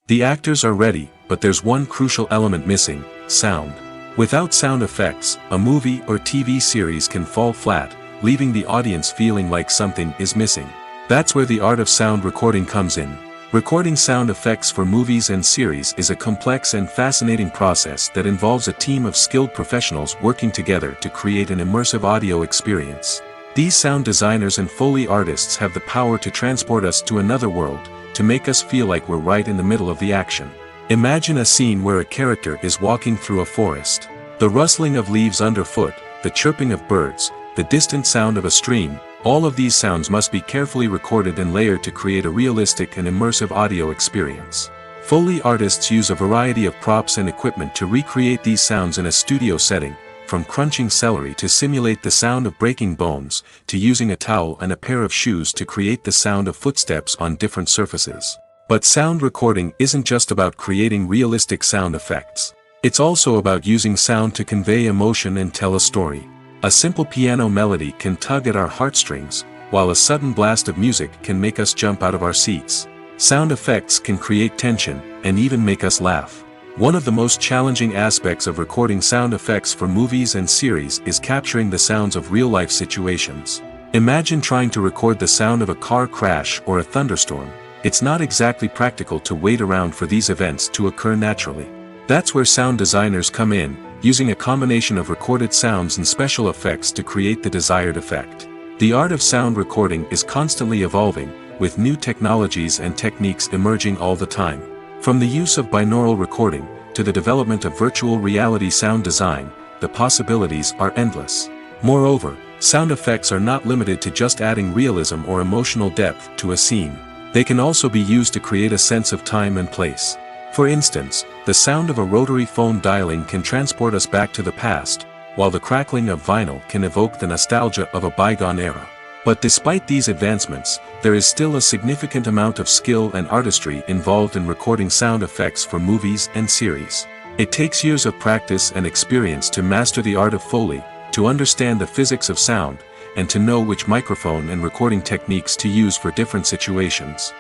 The actors are ready, but there's one crucial element missing: sound. Without sound effects, a movie or TV series can fall flat, leaving the audience feeling like something is missing. That's where the art of sound recording comes in. Recording sound effects for movies and series is a complex and fascinating process that involves a team of skilled professionals working together to create an immersive audio experience. These sound designers and Foley artists have the power to transport us to another world, to make us feel like we're right in the middle of the action. Imagine a scene where a character is walking through a forest. The rustling of leaves underfoot, the chirping of birds, the distant sound of a stream, all of these sounds must be carefully recorded and layered to create a realistic and immersive audio experience. Foley artists use a variety of props and equipment to recreate these sounds in a studio setting, from crunching celery to simulate the sound of breaking bones, to using a towel and a pair of shoes to create the sound of footsteps on different surfaces. But sound recording isn't just about creating realistic sound effects. It's also about using sound to convey emotion and tell a story. A simple piano melody can tug at our heartstrings, while a sudden blast of music can make us jump out of our seats. Sound effects can create tension, and even make us laugh. One of the most challenging aspects of recording sound effects for movies and series is capturing the sounds of real-life situations. Imagine trying to record the sound of a car crash or a thunderstorm. It's not exactly practical to wait around for these events to occur naturally. That's where sound designers come in, using a combination of recorded sounds and special effects to create the desired effect. The art of sound recording is constantly evolving, with new technologies and techniques emerging all the time. From the use of binaural recording, to the development of virtual reality sound design, the possibilities are endless. Moreover, sound effects are not limited to just adding realism or emotional depth to a scene. They can also be used to create a sense of time and place. For instance, the sound of a rotary phone dialing can transport us back to the past, while the crackling of vinyl can evoke the nostalgia of a bygone era. But despite these advancements, there is still a significant amount of skill and artistry involved in recording sound effects for movies and series. It takes years of practice and experience to master the art of Foley, to understand the physics of sound, and to know which microphone and recording techniques to use for different situations.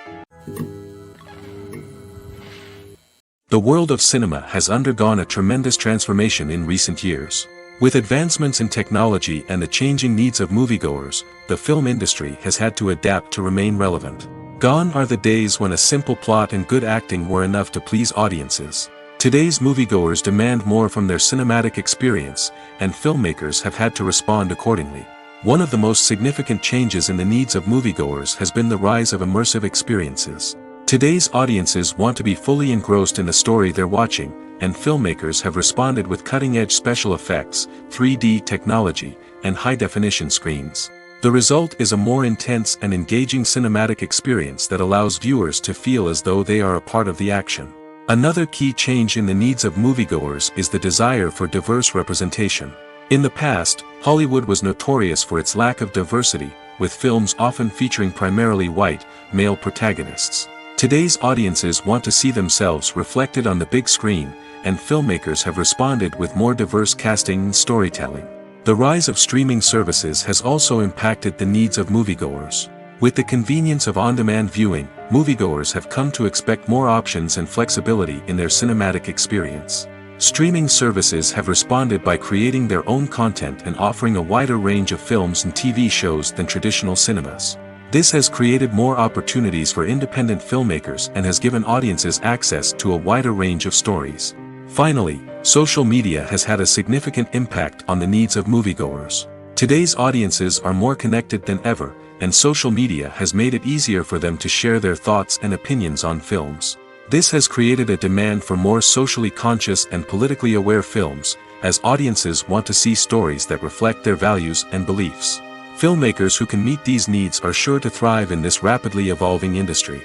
The world of cinema has undergone a tremendous transformation in recent years. With advancements in technology and the changing needs of moviegoers, the film industry has had to adapt to remain relevant. Gone are the days when a simple plot and good acting were enough to please audiences. Today's moviegoers demand more from their cinematic experience, and filmmakers have had to respond accordingly. One of the most significant changes in the needs of moviegoers has been the rise of immersive experiences. Today's audiences want to be fully engrossed in the story they're watching, and filmmakers have responded with cutting-edge special effects, 3D technology, and high-definition screens. The result is a more intense and engaging cinematic experience that allows viewers to feel as though they are a part of the action. Another key change in the needs of moviegoers is the desire for diverse representation. In the past, Hollywood was notorious for its lack of diversity, with films often featuring primarily white, male protagonists. Today's audiences want to see themselves reflected on the big screen, and filmmakers have responded with more diverse casting and storytelling. The rise of streaming services has also impacted the needs of moviegoers. With the convenience of on-demand viewing, moviegoers have come to expect more options and flexibility in their cinematic experience. Streaming services have responded by creating their own content and offering a wider range of films and TV shows than traditional cinemas. This has created more opportunities for independent filmmakers and has given audiences access to a wider range of stories. Finally, Social media has had a significant impact on the needs of moviegoers. Today's audiences are more connected than ever, and social media has made it easier for them to share their thoughts and opinions on films. This has created a demand for more socially conscious and politically aware films, as audiences want to see stories that reflect their values and beliefs. Filmmakers who can meet these needs are sure to thrive in this rapidly evolving industry.